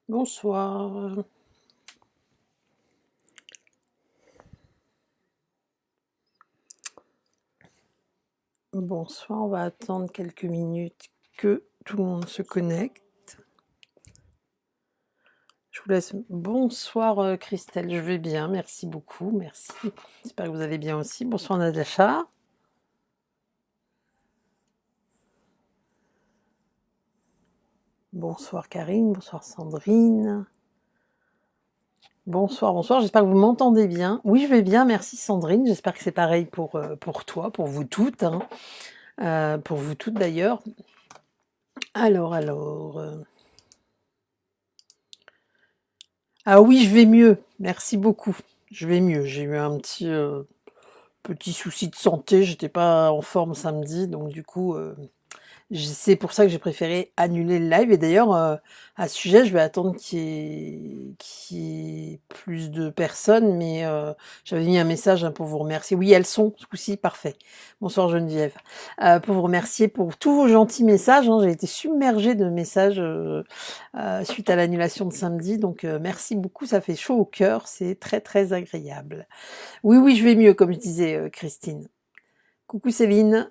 Bonsoir. Bonsoir, on va attendre quelques minutes que tout le monde se connecte. Je vous laisse. Bonsoir Christelle, je vais bien, merci beaucoup, merci. J'espère que vous allez bien aussi. Bonsoir Natacha. Bonsoir Karine, bonsoir Sandrine. Bonsoir, bonsoir, j'espère que vous m'entendez bien. Oui, je vais bien, merci Sandrine, j'espère que c'est pareil pour toi, pour vous toutes, hein. Pour vous toutes d'ailleurs. Alors... Ah oui, je vais mieux, merci beaucoup. Je vais mieux, j'ai eu un petit souci de santé, j'étais pas en forme samedi, donc du coup, c'est pour ça que j'ai préféré annuler le live. Et d'ailleurs, à ce sujet, je vais attendre qu'il y ait plus de personnes, mais j'avais mis un message pour vous remercier. Oui, elles sont, ce coup-ci, parfait. Bonsoir Geneviève. Pour vous remercier pour tous vos gentils messages, hein. J'ai été submergée de messages suite à l'annulation de samedi, donc merci beaucoup, ça fait chaud au cœur, c'est très très agréable. Oui, oui, je vais mieux, comme je disais Christine. Coucou Céline.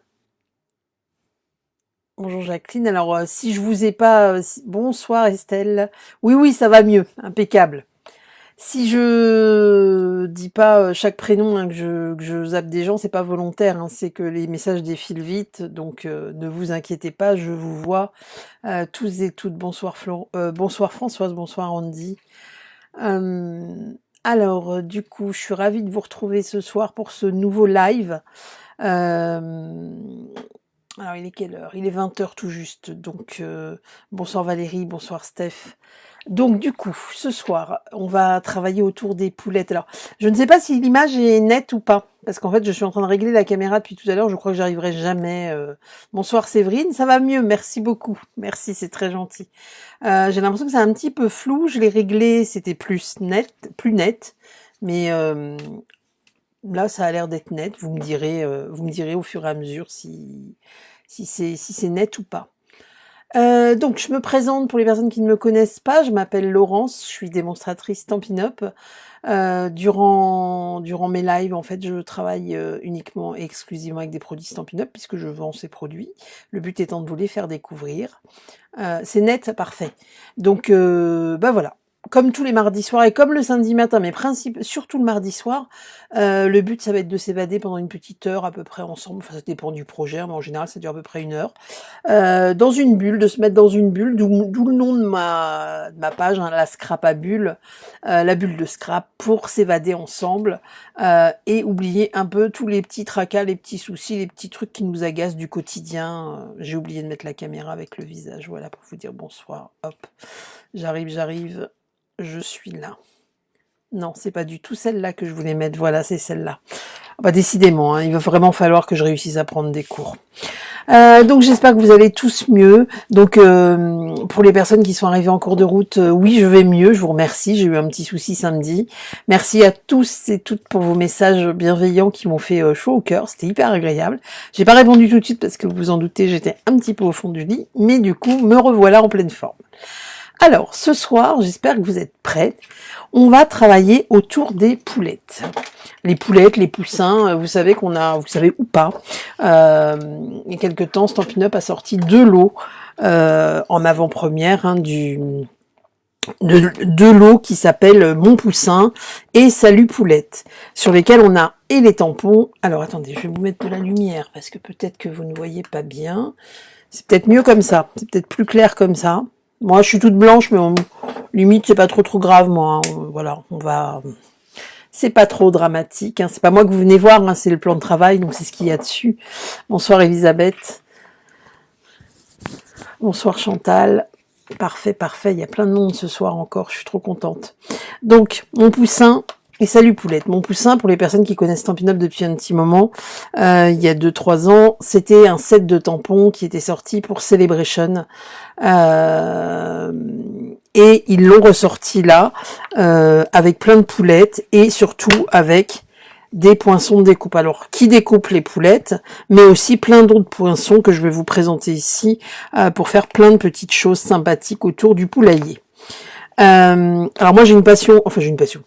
Bonjour Jacqueline. Alors, si je vous ai pas... Bonsoir Estelle. Oui, oui, ça va mieux. Impeccable. Si je dis pas chaque prénom, hein, que je zappe des gens, c'est pas volontaire. Hein, c'est que les messages défilent vite. Donc, ne vous inquiétez pas, je vous vois tous et toutes. Bonsoir bonsoir Françoise, bonsoir Andy. Alors, du coup, je suis ravie de vous retrouver ce soir pour ce nouveau live. Alors, il est quelle heure? Il est 20h tout juste. Donc, bonsoir Valérie, bonsoir Steph. Donc, du coup, ce soir, on va travailler autour des poulettes. Alors, je ne sais pas si l'image est nette ou pas. Parce qu'en fait, je suis en train de régler la caméra depuis tout à l'heure. Je crois que j'arriverai jamais. Bonsoir Séverine, ça va mieux. Merci beaucoup. Merci, c'est très gentil. J'ai l'impression que c'est un petit peu flou. Je l'ai réglé, c'était plus net. Mais là, ça a l'air d'être net. Vous me direz au fur et à mesure si c'est net ou pas. Donc, je me présente pour les personnes qui ne me connaissent pas. Je m'appelle Laurence, je suis démonstratrice Stampin' Up. Durant mes lives, en fait, je travaille uniquement et exclusivement avec des produits Stampin' Up puisque je vends ces produits. Le but étant de vous les faire découvrir. C'est net, parfait. Donc, bah voilà. Comme tous les mardis soirs et comme le samedi matin, mais surtout le mardi soir, le but, ça va être de s'évader pendant une petite heure à peu près ensemble. Enfin, ça dépend du projet, mais en général, ça dure à peu près 1 heure. Dans une bulle, de se mettre dans une bulle, d'où le nom de ma page, hein, la scrap à bulle, la bulle de scrap, pour s'évader ensemble et oublier un peu tous les petits tracas, les petits soucis, les petits trucs qui nous agacent du quotidien. J'ai oublié de mettre la caméra avec le visage, voilà, pour vous dire bonsoir. Hop, j'arrive, je suis là. Non, c'est pas du tout celle-là que je voulais mettre, voilà, c'est celle-là. Bah, décidément, hein, il va vraiment falloir que je réussisse à prendre des cours. Donc j'espère que vous allez tous mieux. Donc pour les personnes qui sont arrivées en cours de route, oui, je vais mieux, je vous remercie. J'ai eu un petit souci samedi. Merci à tous et toutes pour vos messages bienveillants qui m'ont fait chaud au cœur. C'était hyper agréable. J'ai pas répondu tout de suite parce que vous vous en doutez, j'étais un petit peu au fond du lit, mais du coup, me revoilà en pleine forme. Alors, ce soir, j'espère que vous êtes prêts. On va travailler autour des poulettes. Les poulettes, les poussins, vous savez vous savez ou pas, il y a quelques temps, Stampin' Up a sorti 2 lots en avant-première, hein, deux lots qui s'appellent Mon Poussin et Salut Poulette, sur lesquels on a et les tampons. Alors attendez, je vais vous mettre de la lumière parce que peut-être que vous ne voyez pas bien. C'est peut-être mieux comme ça, c'est peut-être plus clair comme ça. Moi, je suis toute blanche, mais limite, c'est pas trop grave, moi. Hein. Voilà, c'est pas trop dramatique. Hein. C'est pas moi que vous venez voir, hein, c'est le plan de travail, donc c'est ce qu'il y a dessus. Bonsoir Elisabeth. Bonsoir Chantal. Parfait, parfait. Il y a plein de monde ce soir encore. Je suis trop contente. Donc, Mon Poussin et Salut Poulette. Mon Poussin, pour les personnes qui connaissent Stampin' Up depuis un petit moment, il y a 2-3 ans, c'était un set de tampons qui était sorti pour Celebration. Et ils l'ont ressorti là, avec plein de poulettes et surtout avec des poinçons de découpe. Alors, qui découpe les poulettes, mais aussi plein d'autres poinçons que je vais vous présenter ici pour faire plein de petites choses sympathiques autour du poulailler. Alors moi j'ai une passion, enfin j'ai une passion.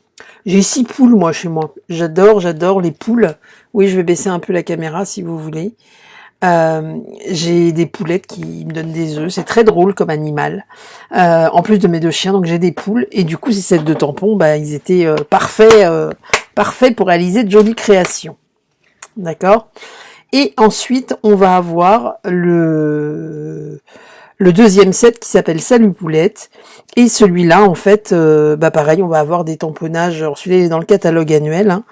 J'ai 6 poules moi chez moi. J'adore les poules. Oui, je vais baisser un peu la caméra si vous voulez. J'ai des poulettes qui me donnent des œufs. C'est très drôle comme animal. En plus de mes 2 chiens, donc j'ai des poules. Et du coup, ces sets de tampons, bah, ils étaient parfaits pour réaliser de jolies créations. D'accord. Et ensuite, on va avoir le deuxième set qui s'appelle Salut Poulette. Et celui-là, en fait, bah pareil, on va avoir des tamponnages. Alors celui-là, il est dans le catalogue annuel.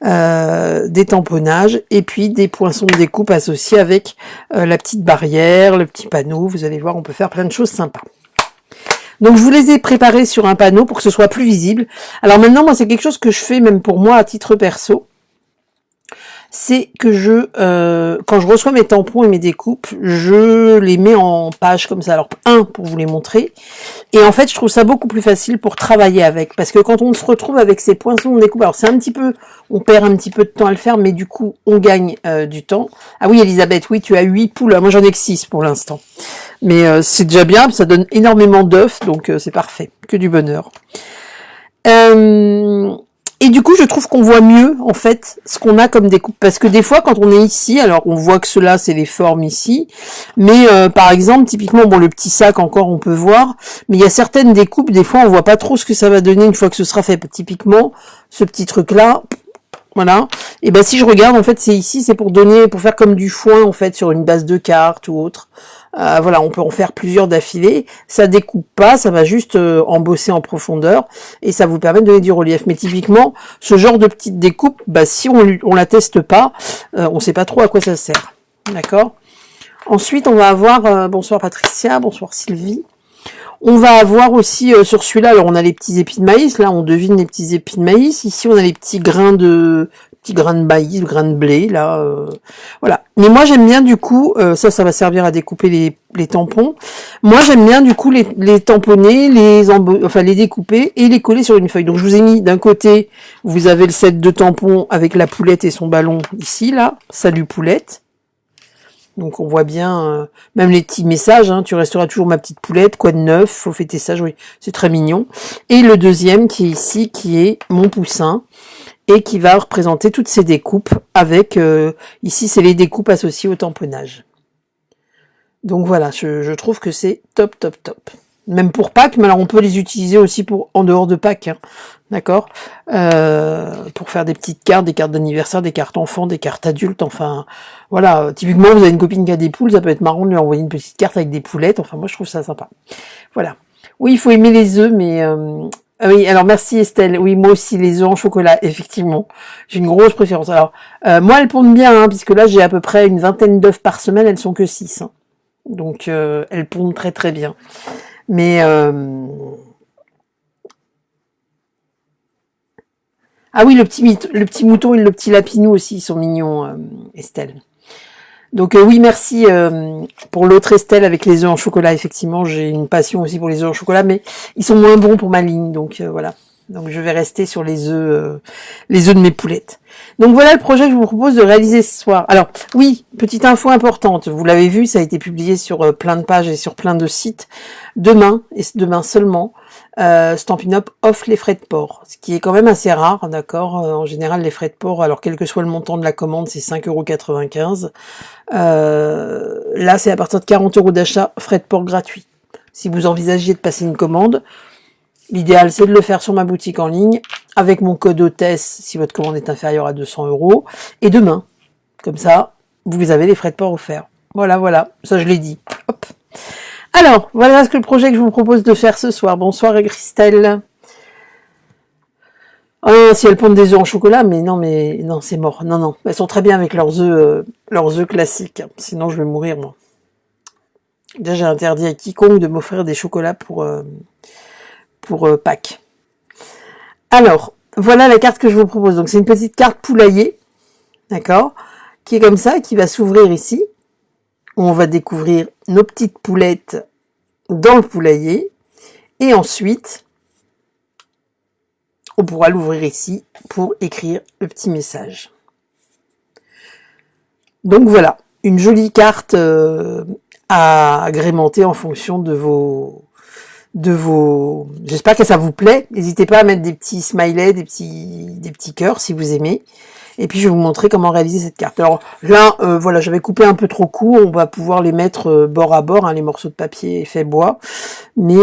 Hein, des tamponnages et puis des poinçons de découpe associés avec la petite barrière, le petit panneau. Vous allez voir, on peut faire plein de choses sympas. Donc je vous les ai préparés sur un panneau pour que ce soit plus visible. Alors maintenant, moi, c'est quelque chose que je fais même pour moi à titre perso. C'est que quand je reçois mes tampons et mes découpes, je les mets en page comme ça. Alors, pour vous les montrer. Et en fait, je trouve ça beaucoup plus facile pour travailler avec. Parce que quand on se retrouve avec ces poinçons de découpe, alors c'est un petit peu, on perd un petit peu de temps à le faire, mais du coup, on gagne du temps. Ah oui, Elisabeth, oui, tu as 8 poules. Moi, j'en ai que 6 pour l'instant. Mais c'est déjà bien, ça donne énormément d'œufs, donc c'est parfait. Que du bonheur. Et du coup, je trouve qu'on voit mieux, en fait, ce qu'on a comme découpe. Parce que des fois, quand on est ici, alors on voit que cela, c'est les formes ici. Mais par exemple, typiquement, bon, le petit sac, encore, on peut voir. Mais il y a certaines découpes, des fois, on voit pas trop ce que ça va donner une fois que ce sera fait. Typiquement, ce petit truc-là, voilà. Et ben si je regarde, en fait, c'est ici, c'est pour faire comme du foin, en fait, sur une base de cartes ou autre. Voilà, on peut en faire plusieurs d'affilée. Ça découpe pas, ça va juste embosser en profondeur et ça vous permet de donner du relief. Mais typiquement, ce genre de petite découpe, bah, si on la teste pas, on sait pas trop à quoi ça sert. D'accord. Ensuite, on va avoir bonsoir Patricia, bonsoir Sylvie. On va avoir aussi sur celui-là, alors on a les petits épis de maïs, là on devine les petits épis de maïs. Ici on a les petits grains de maïs, grains de blé, là, voilà. Mais moi j'aime bien du coup, ça va servir à découper les tampons. Moi j'aime bien du coup les tamponner, les découper et les coller sur une feuille. Donc je vous ai mis d'un côté, vous avez le set de tampons avec la poulette et son ballon ici, là, salut poulette. Donc on voit bien, même les petits messages, hein, tu resteras toujours ma petite poulette, quoi de neuf, faut fêter ça, oui, c'est très mignon. Et le deuxième qui est ici, qui est mon poussin, et qui va représenter toutes ces découpes avec, ici c'est les découpes associées au tamponnage. Donc voilà, je trouve que c'est top, top, top. Même pour Pâques, mais alors on peut les utiliser aussi pour en dehors de Pâques, hein, d'accord, pour faire des petites cartes, des cartes d'anniversaire, des cartes enfants, des cartes adultes, enfin, voilà. Typiquement, vous avez une copine qui a des poules, ça peut être marrant de lui envoyer une petite carte avec des poulettes, enfin, moi je trouve ça sympa. Voilà. Oui, il faut aimer les œufs, mais... oui, alors merci Estelle. Oui, moi aussi, les œufs en chocolat, effectivement. J'ai une grosse préférence. Alors, moi, elles pondent bien, hein, puisque là, j'ai à peu près une vingtaine d'œufs par semaine, elles sont que 6. Hein. Donc, elles pondent très très bien. Mais ah oui, le petit mouton et le petit lapinou aussi, ils sont mignons, Estelle. Donc oui, merci pour l'autre Estelle avec les œufs en chocolat. Effectivement, j'ai une passion aussi pour les œufs en chocolat, mais ils sont moins bons pour ma ligne, donc voilà. Donc je vais rester sur les œufs de mes poulettes. Donc voilà le projet que je vous propose de réaliser ce soir. Alors oui, petite info importante, vous l'avez vu, ça a été publié sur plein de pages et sur plein de sites. Demain, et demain seulement, Stampin' Up offre les frais de port, ce qui est quand même assez rare, d'accord. En général, les frais de port, alors quel que soit le montant de la commande, c'est 5,95 €. Là, c'est à partir de 40 € d'achat, frais de port gratuits. Si vous envisagiez de passer une commande, l'idéal, c'est de le faire sur ma boutique en ligne, avec mon code hôtesse, si votre commande est inférieure à 200 €, et demain. Comme ça, vous avez les frais de port offerts. Voilà, ça je l'ai dit. Hop. Alors, voilà ce que le projet que je vous propose de faire ce soir. Bonsoir Christelle. Oh, si elles pondent des œufs en chocolat, mais non, c'est mort. Non, elles sont très bien avec leurs œufs classiques. Sinon, je vais mourir moi. Déjà, j'ai interdit à quiconque de m'offrir des chocolats pour Pâques. Alors, voilà la carte que je vous propose. Donc, c'est une petite carte poulailler, d'accord, qui est comme ça, qui va s'ouvrir ici. On va découvrir nos petites poulettes dans le poulailler. Et ensuite, on pourra l'ouvrir ici pour écrire le petit message. Donc voilà, une jolie carte à agrémenter en fonction de vos de vos... J'espère que ça vous plaît. N'hésitez pas à mettre des petits smileys, des petits cœurs si vous aimez. Et puis, je vais vous montrer comment réaliser cette carte. Alors là, voilà, j'avais coupé un peu trop court. On va pouvoir les mettre bord à bord, hein, les morceaux de papier fait bois. Mais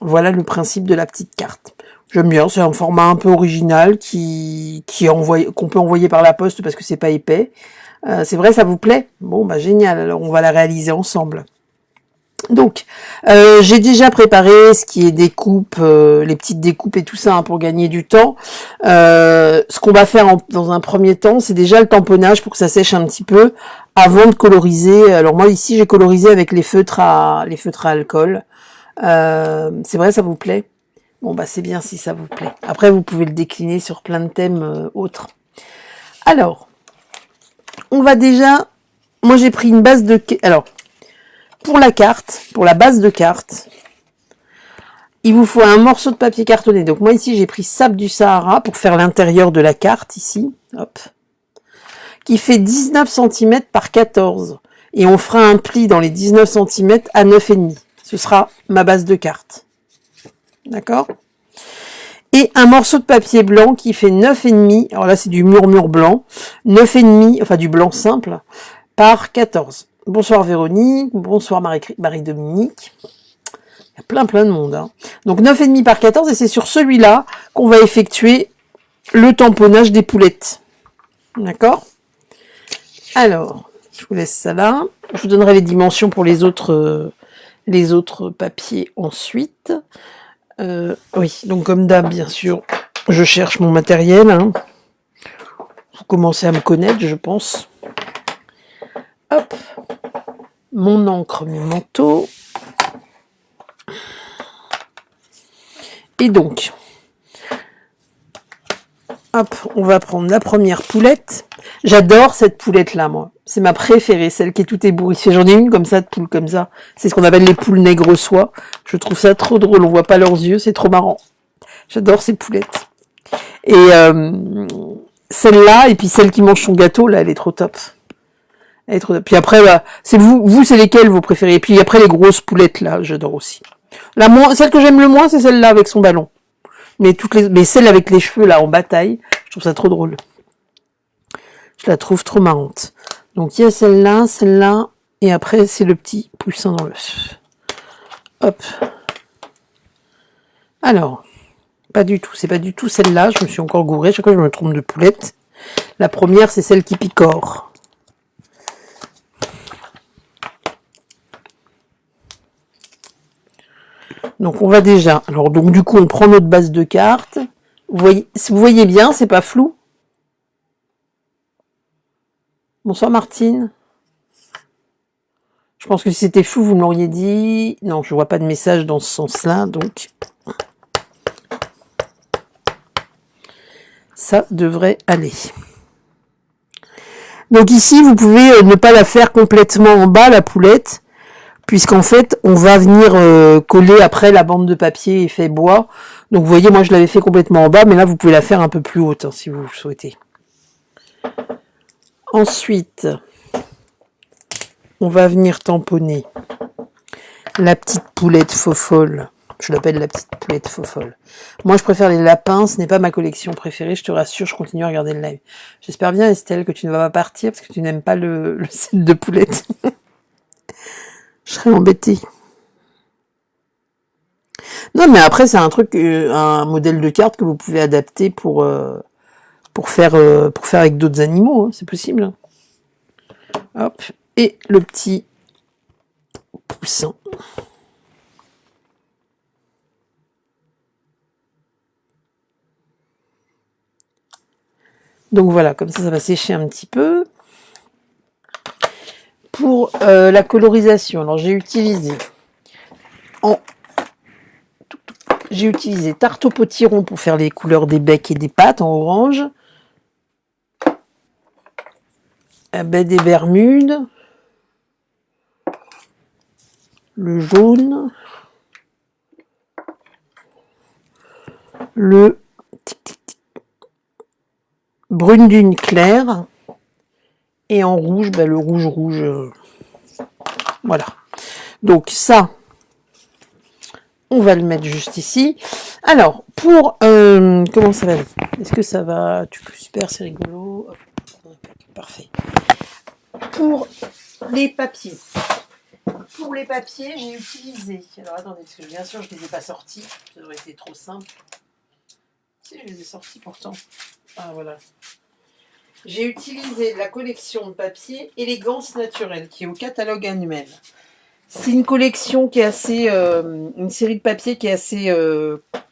voilà le principe de la petite carte. J'aime bien, c'est un format un peu original qu'on peut envoyer par la poste parce que c'est pas épais. C'est vrai, ça vous plaît? Bon, bah génial, alors on va la réaliser ensemble. Donc, j'ai déjà préparé ce qui est découpe, les petites découpes et tout ça, hein, pour gagner du temps. Ce qu'on va faire dans un premier temps, c'est déjà le tamponnage pour que ça sèche un petit peu avant de coloriser. Alors moi ici, j'ai colorisé avec les feutres à alcool. C'est vrai, ça vous plaît? Bon bah c'est bien si ça vous plaît. Après, vous pouvez le décliner sur plein de thèmes autres. Alors, on va déjà... Moi, j'ai pris une base de... Alors, pour la carte, pour la base de carte, il vous faut un morceau de papier cartonné. Donc moi ici, j'ai pris Sable du Sahara pour faire l'intérieur de la carte ici. Hop. Qui fait 19 cm par 14. Et on fera un pli dans les 19 cm à 9,5. Ce sera ma base de carte. D'accord? Et un morceau de papier blanc qui fait 9,5. Alors là, c'est du murmure blanc. 9,5, enfin du blanc simple, par 14. Bonsoir Véronique, bonsoir Marie-Dominique. Il y a plein de monde. Hein. Donc 9,5 par 14, et c'est sur celui-là qu'on va effectuer le tamponnage des poulettes. D'accord? Alors, je vous laisse ça là. Je vous donnerai les dimensions pour les autres papiers ensuite. Oui, donc comme d'hab, bien sûr, je cherche mon matériel. Hein. Vous commencez à me connaître, je pense. Hop. Mon encre, mon manteau. Et donc, hop, on va prendre la première poulette. J'adore cette poulette-là, moi. C'est ma préférée, celle qui est toute ébouriffée. J'en ai une comme ça, de poule comme ça. C'est ce qu'on appelle les poules nègres soie. Je trouve ça trop drôle, on voit pas leurs yeux, c'est trop marrant. J'adore ces poulettes. Et celle-là, et puis celle qui mange son gâteau, là, elle est trop top. Elle est trop top. Puis après, bah, c'est vous, c'est lesquelles vos préférées? Et puis après, les grosses poulettes, là, j'adore aussi. Celle que j'aime le moins, c'est celle-là avec son ballon. Mais celle avec les cheveux, là, en bataille, je trouve ça trop drôle. Je la trouve trop marrante. Donc, il y a celle-là, et après, c'est le petit poussin dans l'œuf. Hop. Alors, c'est pas du tout celle-là, je me suis encore gourée, chaque fois je me trompe de poulette. La première, c'est celle qui picore. Donc, on va déjà... Alors, donc, du coup, on prend notre base de cartes. Vous voyez bien, c'est pas flou. Bonsoir, Martine. Je pense que si c'était flou, vous me l'auriez dit. Non, je vois pas de message dans ce sens-là, donc... Ça devrait aller. Donc ici, vous pouvez ne pas la faire complètement en bas, la poulette, puisqu'en fait, on va venir coller après la bande de papier effet bois. Donc vous voyez, moi je l'avais fait complètement en bas, mais là vous pouvez la faire un peu plus haute, hein, si vous le souhaitez. Ensuite, on va venir tamponner la petite poulette faux-folle. Je l'appelle la petite poulette faux-folle. Moi, je préfère les lapins. Ce n'est pas ma collection préférée. Je te rassure, je continue à regarder le live. J'espère bien, Estelle, que tu ne vas pas partir parce que tu n'aimes pas le set de poulette. Je serais embêtée. Non, mais après, c'est un truc, un modèle de carte que vous pouvez adapter pour faire avec d'autres animaux. Hein. C'est possible. Hop. Et le petit poussin. Donc voilà, comme ça va sécher un petit peu. Pour la colorisation, alors j'ai utilisé tarte au potiron pour faire les couleurs des becs et des pattes en orange. Baie des Bermudes. Le jaune. Le brune dune claire. Et en rouge, le rouge. Voilà. Donc ça, On va le mettre juste ici. Alors, pour... comment ça va? Est-ce que ça va? Super, c'est rigolo. Parfait. Pour les papiers. Pour les papiers, j'ai utilisé... Alors, attendez, parce que bien sûr, je ne les ai pas sortis. Ça aurait été trop simple. Si, je les ai sortis pourtant. Ah, voilà. J'ai utilisé la collection de papier Élégance Naturelle, qui est au catalogue annuel. C'est une collection qui est assez... une série de papiers qui est assez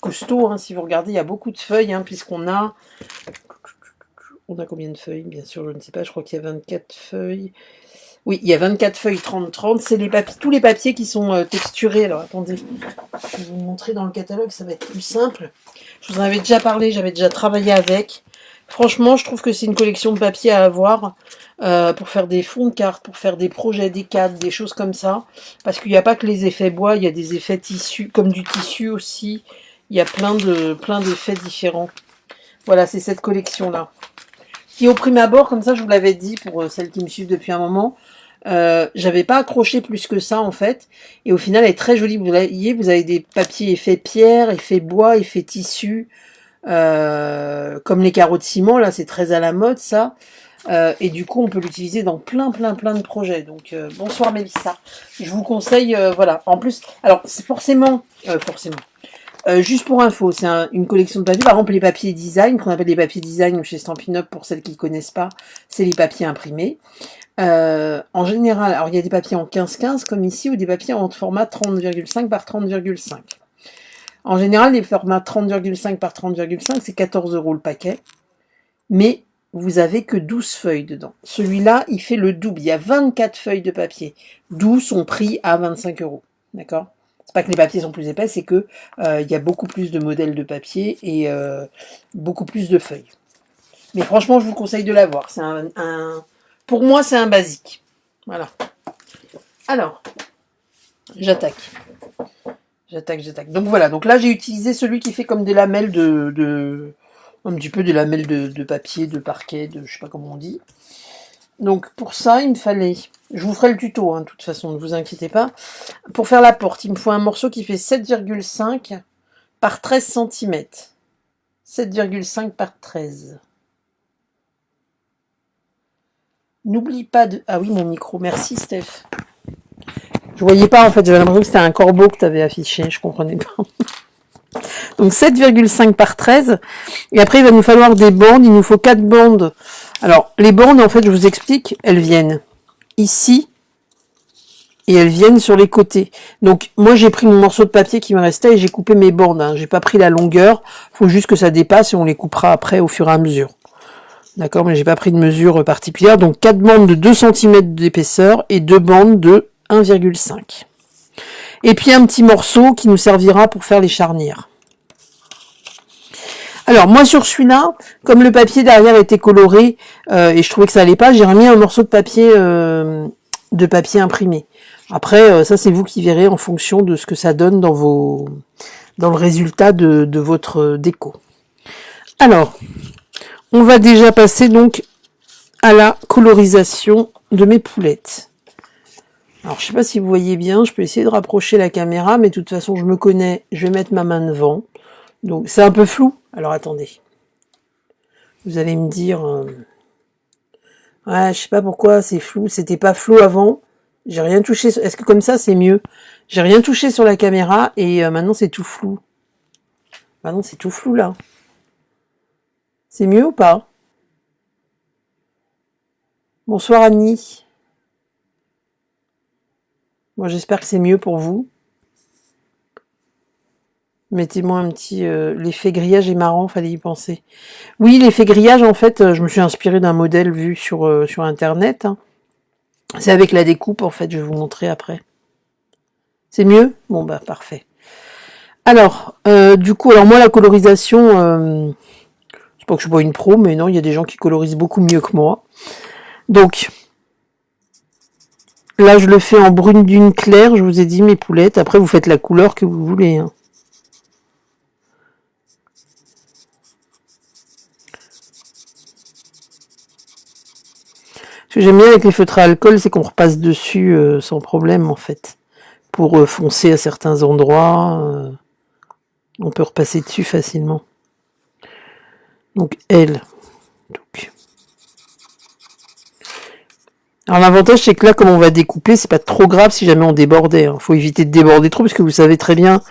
costaud. Hein, si vous regardez, il y a beaucoup de feuilles, hein, puisqu'on a... On a combien de feuilles? Bien sûr, je ne sais pas. Je crois qu'il y a 24 feuilles. Oui, il y a 24 feuilles 30-30. C'est les papiers, tous les papiers qui sont texturés. Alors, attendez. Je vais vous montrer dans le catalogue. Ça va être plus simple. Je vous en avais déjà parlé. J'avais déjà travaillé avec. Franchement, je trouve que c'est une collection de papiers à avoir pour faire des fonds de cartes, pour faire des projets, des cadres, des choses comme ça. Parce qu'il n'y a pas que les effets bois, il y a des effets tissu, comme du tissu aussi. Il y a plein d'effets différents. Voilà, c'est cette collection-là. Qui au prime abord, comme ça je vous l'avais dit pour celles qui me suivent depuis un moment, j'avais pas accroché plus que ça en fait. Et au final, elle est très jolie. Vous voyez, vous avez des papiers effets pierre, effets bois, effets tissu. Comme les carreaux de ciment, là c'est très à la mode ça, et du coup on peut l'utiliser dans plein de projets. Donc bonsoir Mélissa, je vous conseille, voilà, en plus, alors c'est forcément, juste pour info, c'est une collection de papiers, par exemple les papiers design, qu'on appelle les papiers design chez Stampin' Up pour celles qui ne connaissent pas, c'est les papiers imprimés. En général, alors il y a des papiers en 15-15 comme ici, ou des papiers en format 30,5 par 30,5. En général, les formats 30,5 par 30,5, c'est 14 € le paquet. Mais vous avez que 12 feuilles dedans. Celui-là, il fait le double. Il y a 24 feuilles de papier. D'où son prix à 25 €. D'accord? C'est pas que les papiers sont plus épais, c'est que il y a beaucoup plus de modèles de papier et beaucoup plus de feuilles. Mais franchement, je vous conseille de l'avoir. C'est pour moi, c'est un basique. Voilà. Alors, j'attaque. Donc voilà, donc là j'ai utilisé celui qui fait comme des lamelles un petit peu des lamelles de papier, de parquet, de je sais pas comment on dit. Donc pour ça, il me fallait, je vous ferai le tuto, hein, de toute façon, ne vous inquiétez pas. Pour faire la porte, il me faut un morceau qui fait 7,5 par 13 cm. 7,5 par 13. N'oublie pas de... Ah oui, mon micro, merci Steph. Je voyais pas en fait, j'avais l'impression que c'était un corbeau que tu avais affiché, je comprenais pas. Donc 7,5 par 13. Et après, il va nous falloir des bandes. Il nous faut 4 bandes. Alors, les bandes, en fait, je vous explique, elles viennent ici et elles viennent sur les côtés. Donc, moi, j'ai pris mon morceau de papier qui me restait et j'ai coupé mes bandes. Hein. J'ai pas pris la longueur. Il faut juste que ça dépasse et on les coupera après au fur et à mesure. D'accord, mais j'ai pas pris de mesure particulière. Donc, 4 bandes de 2 cm d'épaisseur et 2 bandes de 1,5. Et puis, un petit morceau qui nous servira pour faire les charnières. Alors moi sur celui-là, comme le papier derrière était coloré et je trouvais que ça allait pas, j'ai remis un morceau de papier imprimé. Après ça c'est vous qui verrez en fonction de ce que ça donne dans le résultat de votre déco. Alors on va déjà passer donc à la colorisation de mes poulettes. Alors je sais pas si vous voyez bien, je peux essayer de rapprocher la caméra, mais de toute façon je me connais, je vais mettre ma main devant. Donc c'est un peu flou. Alors attendez. Vous allez me dire... ouais, je sais pas pourquoi c'est flou. C'était pas flou avant. J'ai rien touché. Est-ce que comme ça c'est mieux? J'ai rien touché sur la caméra et maintenant c'est tout flou. Maintenant c'est tout flou là. C'est mieux ou pas? Bonsoir Annie. Moi j'espère que c'est mieux pour vous. Mettez-moi un petit... l'effet grillage est marrant, fallait y penser. Oui, l'effet grillage, en fait, je me suis inspirée d'un modèle vu sur Internet. Hein. C'est avec la découpe, en fait, je vais vous montrer après. C'est mieux? Bon, bah, parfait. Alors, du coup, alors moi, la colorisation... c'est pas que je suis pas une pro, mais non, il y a des gens qui colorisent beaucoup mieux que moi. Donc, là, je le fais en brune dune claire, je vous ai dit, mes poulettes. Après, vous faites la couleur que vous voulez, hein. Ce que j'aime bien avec les feutres à alcool, c'est qu'on repasse dessus sans problème, en fait. pour foncer à certains endroits. On peut repasser dessus facilement. Donc elle. Donc. Alors l'avantage c'est que là, comme on va découper, c'est pas trop grave si jamais on débordait. Faut éviter de déborder trop, parce que vous savez très bien,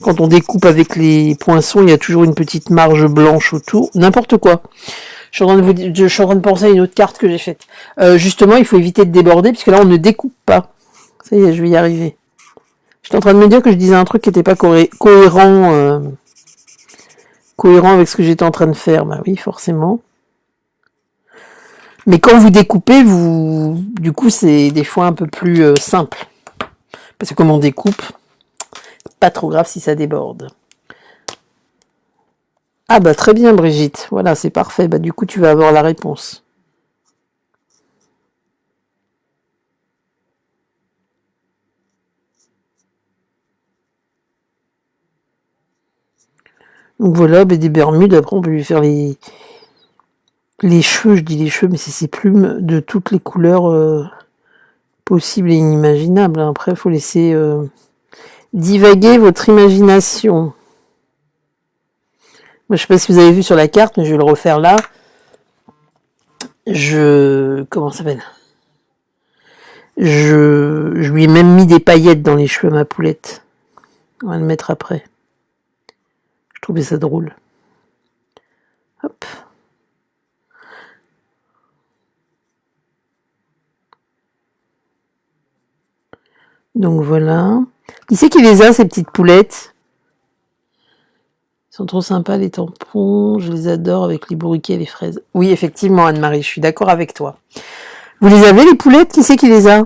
quand on découpe avec les poinçons, il y a toujours une petite marge blanche autour. N'importe quoi. Je suis en train de penser à une autre carte que j'ai faite. Justement, il faut éviter de déborder, puisque là, on ne découpe pas. Ça y est, je vais y arriver. J'étais en train de me dire que je disais un truc qui n'était pas cohérent avec ce que j'étais en train de faire. Bah oui, forcément. Mais quand vous découpez, du coup, c'est des fois un peu plus simple. Parce que comme on découpe, pas trop grave si ça déborde. Ah bah très bien Brigitte, voilà, c'est parfait. Bah du coup, tu vas avoir la réponse. Donc voilà, bah, des Bermudes, après on peut lui faire les cheveux, je dis les cheveux, mais c'est ses plumes de toutes les couleurs possibles et inimaginables. Après, il faut laisser divaguer votre imagination. Moi, je sais pas si vous avez vu sur la carte, mais je vais le refaire là. Comment ça s'appelle ? Je lui ai même mis des paillettes dans les cheveux à ma poulette. On va le mettre après. Je trouvais ça drôle. Hop. Donc voilà. Qui c'est qui les a, ces petites poulettes ? Ils sont trop sympas, les tampons. Je les adore avec les bourriquets et les fraises. Oui, effectivement, Anne-Marie, je suis d'accord avec toi. Vous les avez, les poulettes ? Qui c'est qui les a ?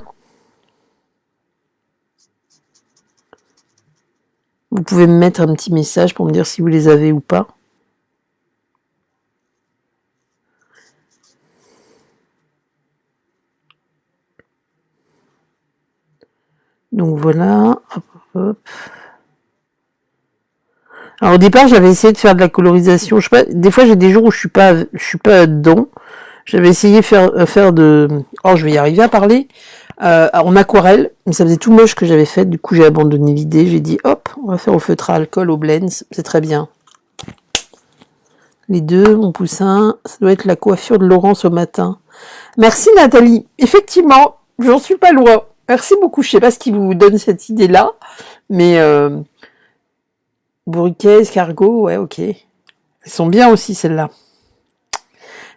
Vous pouvez me mettre un petit message pour me dire si vous les avez ou pas. Donc voilà. Hop, hop. Alors au départ, j'avais essayé de faire de la colorisation. Je sais pas, des fois j'ai des jours où je suis pas dedans. J'avais essayé faire de. Oh, je vais y arriver à parler. En aquarelle, mais ça faisait tout moche que j'avais fait. Du coup, j'ai abandonné l'idée. J'ai dit, hop, on va faire au feutre à alcool, au blends. C'est très bien. Les deux, mon poussin, ça doit être la coiffure de Laurence au matin. Merci Nathalie. Effectivement, j'en suis pas loin. Merci beaucoup. Je sais pas ce qui vous donne cette idée-là, mais bourriquet, escargot, ouais, ok. Elles sont bien aussi celles-là.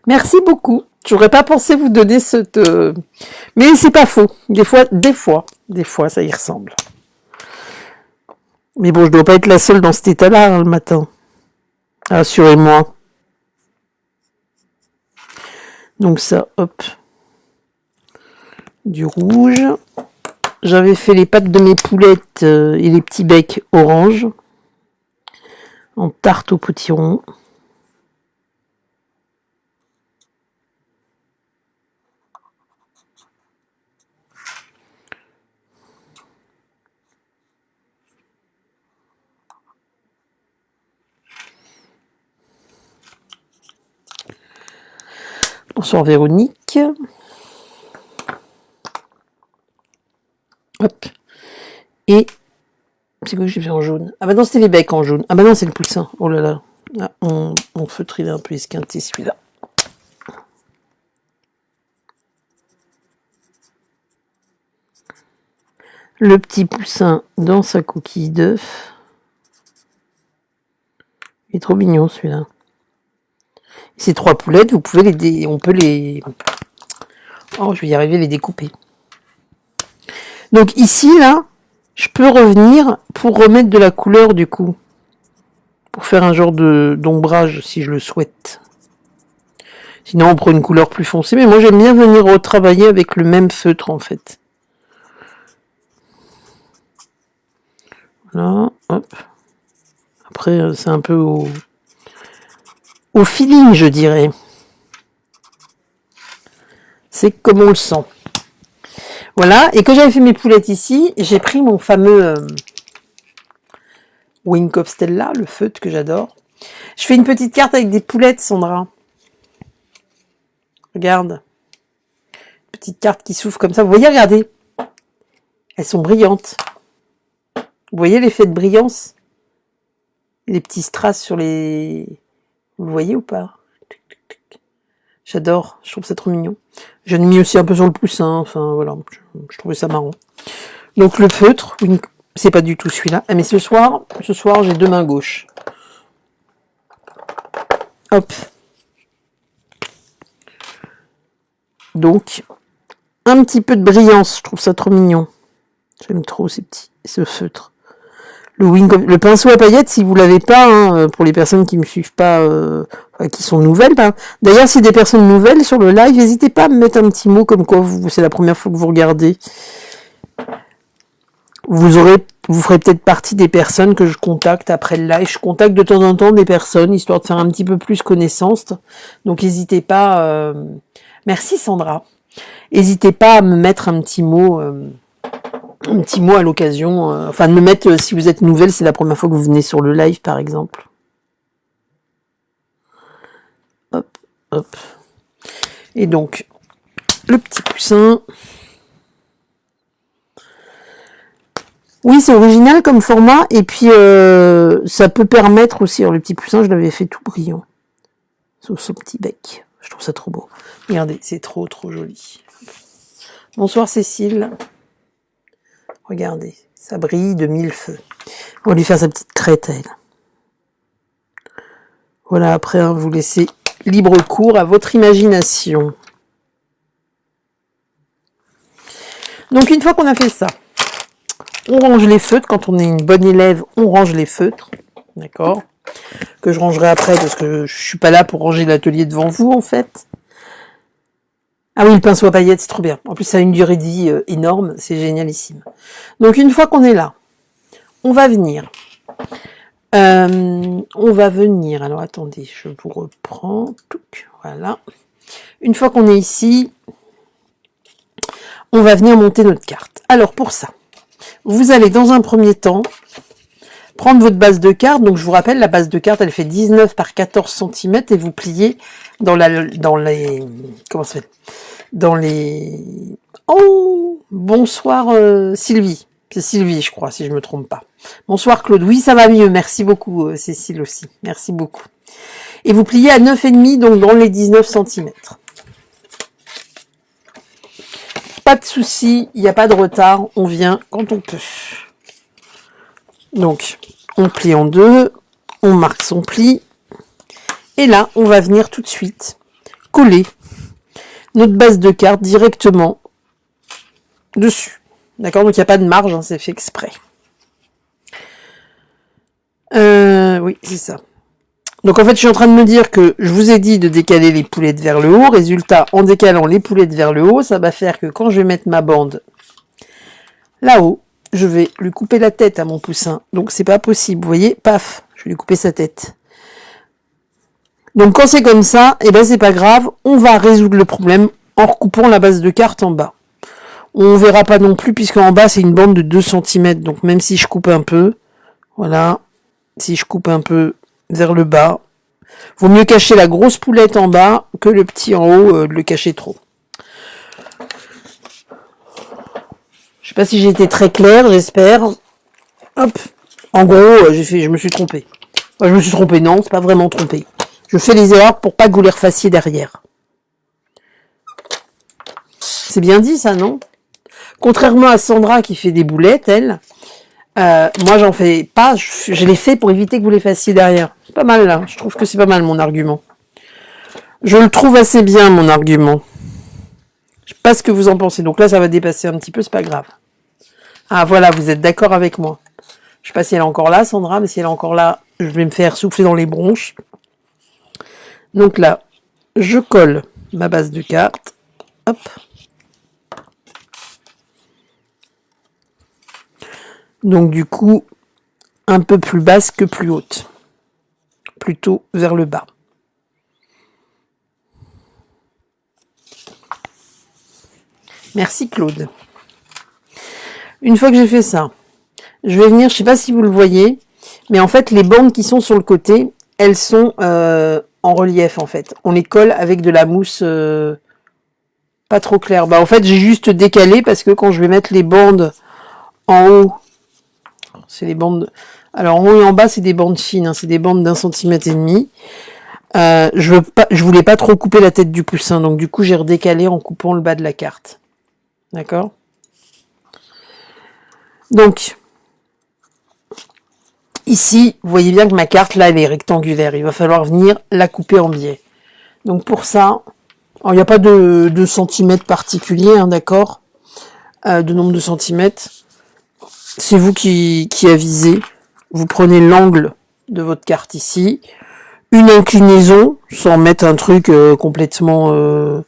Merci beaucoup. J'aurais pas pensé vous donner cette, mais c'est pas faux. Des fois, ça y ressemble. Mais bon, je dois pas être la seule dans cet état-là hein, le matin. Rassurez-moi. Donc ça, hop. Du rouge. J'avais fait les pattes de mes poulettes et les petits becs orange. En tarte au potiron. Bonsoir Véronique. Hop. Et c'est quoi que j'ai fait en jaune ? Ah bah non, c'était les becs en jaune. Ah bah non, c'est le poussin. Oh là là. Ah, mon feutre, il est un peu esquinté celui-là. Le petit poussin dans sa coquille d'œuf. Il est trop mignon celui-là. Ces trois poulettes, vous pouvez on peut les... Oh, je vais y arriver à les découper. Donc ici, là, je peux revenir pour remettre de la couleur du coup. Pour faire un genre d'ombrage si je le souhaite. Sinon, on prend une couleur plus foncée. Mais moi, j'aime bien venir retravailler avec le même feutre, en fait. Voilà, hop. Après, c'est un peu au feeling, je dirais. C'est comme on le sent. Voilà, et quand j'avais fait mes poulettes ici, j'ai pris mon fameux Wink of Stella, le feutre que j'adore. Je fais une petite carte avec des poulettes, Sandra. Regarde. Petite carte qui s'ouvre comme ça. Vous voyez, regardez. Elles sont brillantes. Vous voyez l'effet de brillance? Les petits strass sur les... Vous le voyez ou pas? J'adore, je trouve ça trop mignon. J'en ai mis aussi un peu sur le poussin, enfin voilà, je trouvais ça marrant. Donc le feutre, c'est pas du tout celui-là. Ah, mais ce soir j'ai deux mains gauches. Hop. Donc, un petit peu de brillance, je trouve ça trop mignon. J'aime trop ce feutre. Le pinceau à paillettes, si vous l'avez pas, hein, pour les personnes qui me suivent pas, qui sont nouvelles. Ben, d'ailleurs, si des personnes nouvelles sur le live, n'hésitez pas à me mettre un petit mot comme quoi c'est la première fois que vous regardez. Vous ferez peut-être partie des personnes que je contacte après le live. Je contacte de temps en temps des personnes, histoire de faire un petit peu plus connaissance. Donc, n'hésitez pas. Merci Sandra. N'hésitez pas à me mettre un petit mot à l'occasion, enfin de me mettre, si vous êtes nouvelle, c'est la première fois que vous venez sur le live par exemple. Hop, hop. Et donc, le petit poussin. Oui, c'est original comme format, et puis ça peut permettre aussi, alors le petit poussin, je l'avais fait tout brillant, sauf son petit bec. Je trouve ça trop beau. Regardez, c'est trop joli. Bonsoir Cécile. Regardez, ça brille de mille feux. On va lui faire sa petite crête à elle. Voilà, après, hein, vous laissez libre cours à votre imagination. Donc, une fois qu'on a fait ça, on range les feutres. Quand on est une bonne élève, on range les feutres. D'accord? Que je rangerai après, parce que je suis pas là pour ranger l'atelier devant vous, en fait. Ah oui, le pinceau à paillettes, c'est trop bien. En plus, ça a une durée de vie énorme. C'est génialissime. Donc, une fois qu'on est là, on va venir. Alors, attendez, je vous reprends. Voilà. Une fois qu'on est ici, on va venir monter notre carte. Alors, pour ça, vous allez, dans un premier temps, prendre votre base de carte. Donc, je vous rappelle, la base de carte, elle fait 19 par 14 cm et vous pliez dans les... Comment ça s'appelle? Dans les... Oh, bonsoir Sylvie. C'est Sylvie, je crois, si je me trompe pas. Bonsoir Claude. Oui, ça va mieux. Merci beaucoup Cécile aussi. Merci beaucoup. Et vous pliez à 9,5, donc dans les 19 cm. Pas de souci, il n'y a pas de retard. On vient quand on peut. Donc, on plie en deux. On marque son pli. Et là, on va venir tout de suite coller notre base de carte directement dessus. D'accord? Donc, il n'y a pas de marge, hein, c'est fait exprès. Oui, c'est ça. Donc, en fait, je suis en train de me dire que je vous ai dit de décaler les poulettes vers le haut. Résultat, en décalant les poulettes vers le haut, ça va faire que quand je vais mettre ma bande là-haut, je vais lui couper la tête à mon poussin. Donc, c'est pas possible. Vous voyez? Paf! Je vais lui couper sa tête. Donc, quand c'est comme ça, eh ben, c'est pas grave. On va résoudre le problème en recoupant la base de carte en bas. On verra pas non plus, puisqu'en bas, c'est une bande de 2 cm. Donc, même si je coupe un peu, voilà. Si je coupe un peu vers le bas, vaut mieux cacher la grosse poulette en bas que le petit en haut, de le cacher trop. Je sais pas si j'ai été très claire, j'espère. Hop. En gros, je me suis trompée. Enfin, je me suis trompée, non, c'est pas vraiment trompée. Je fais les erreurs pour pas que vous les refassiez derrière. C'est bien dit, ça, non? Contrairement à Sandra qui fait des boulettes, elle, moi, j'en fais pas. Je les fais pour éviter que vous les fassiez derrière. C'est pas mal, là. Je trouve que c'est pas mal, mon argument. Je le trouve assez bien, mon argument. Je sais pas ce que vous en pensez. Donc là, ça va dépasser un petit peu, c'est pas grave. Ah, voilà, vous êtes d'accord avec moi. Je sais pas si elle est encore là, Sandra, mais si elle est encore là, je vais me faire souffler dans les bronches. Donc là, je colle ma base de carte. Hop. Donc du coup, un peu plus basse que plus haute. Plutôt vers le bas. Merci Claude. Une fois que j'ai fait ça, je vais venir, je sais pas si vous le voyez, mais en fait les bandes qui sont sur le côté, elles sont en relief en fait. On les colle avec de la mousse pas trop claire. Bah en fait j'ai juste décalé parce que quand je vais mettre les bandes en haut C'est les bandes... Alors, en haut et en bas, c'est des bandes fines, hein, c'est des bandes d'1,5 cm. Je voulais pas trop couper la tête du poussin, donc du coup, j'ai redécalé en coupant le bas de la carte. D'accord? Donc, ici, vous voyez bien que ma carte, là, elle est rectangulaire. Il va falloir venir la couper en biais. Donc, pour ça, il n'y a pas de centimètres particuliers, hein, d'accord? De nombre de centimètres. C'est vous qui avisez. Vous prenez l'angle de votre carte ici. Une inclinaison, sans mettre un truc complètement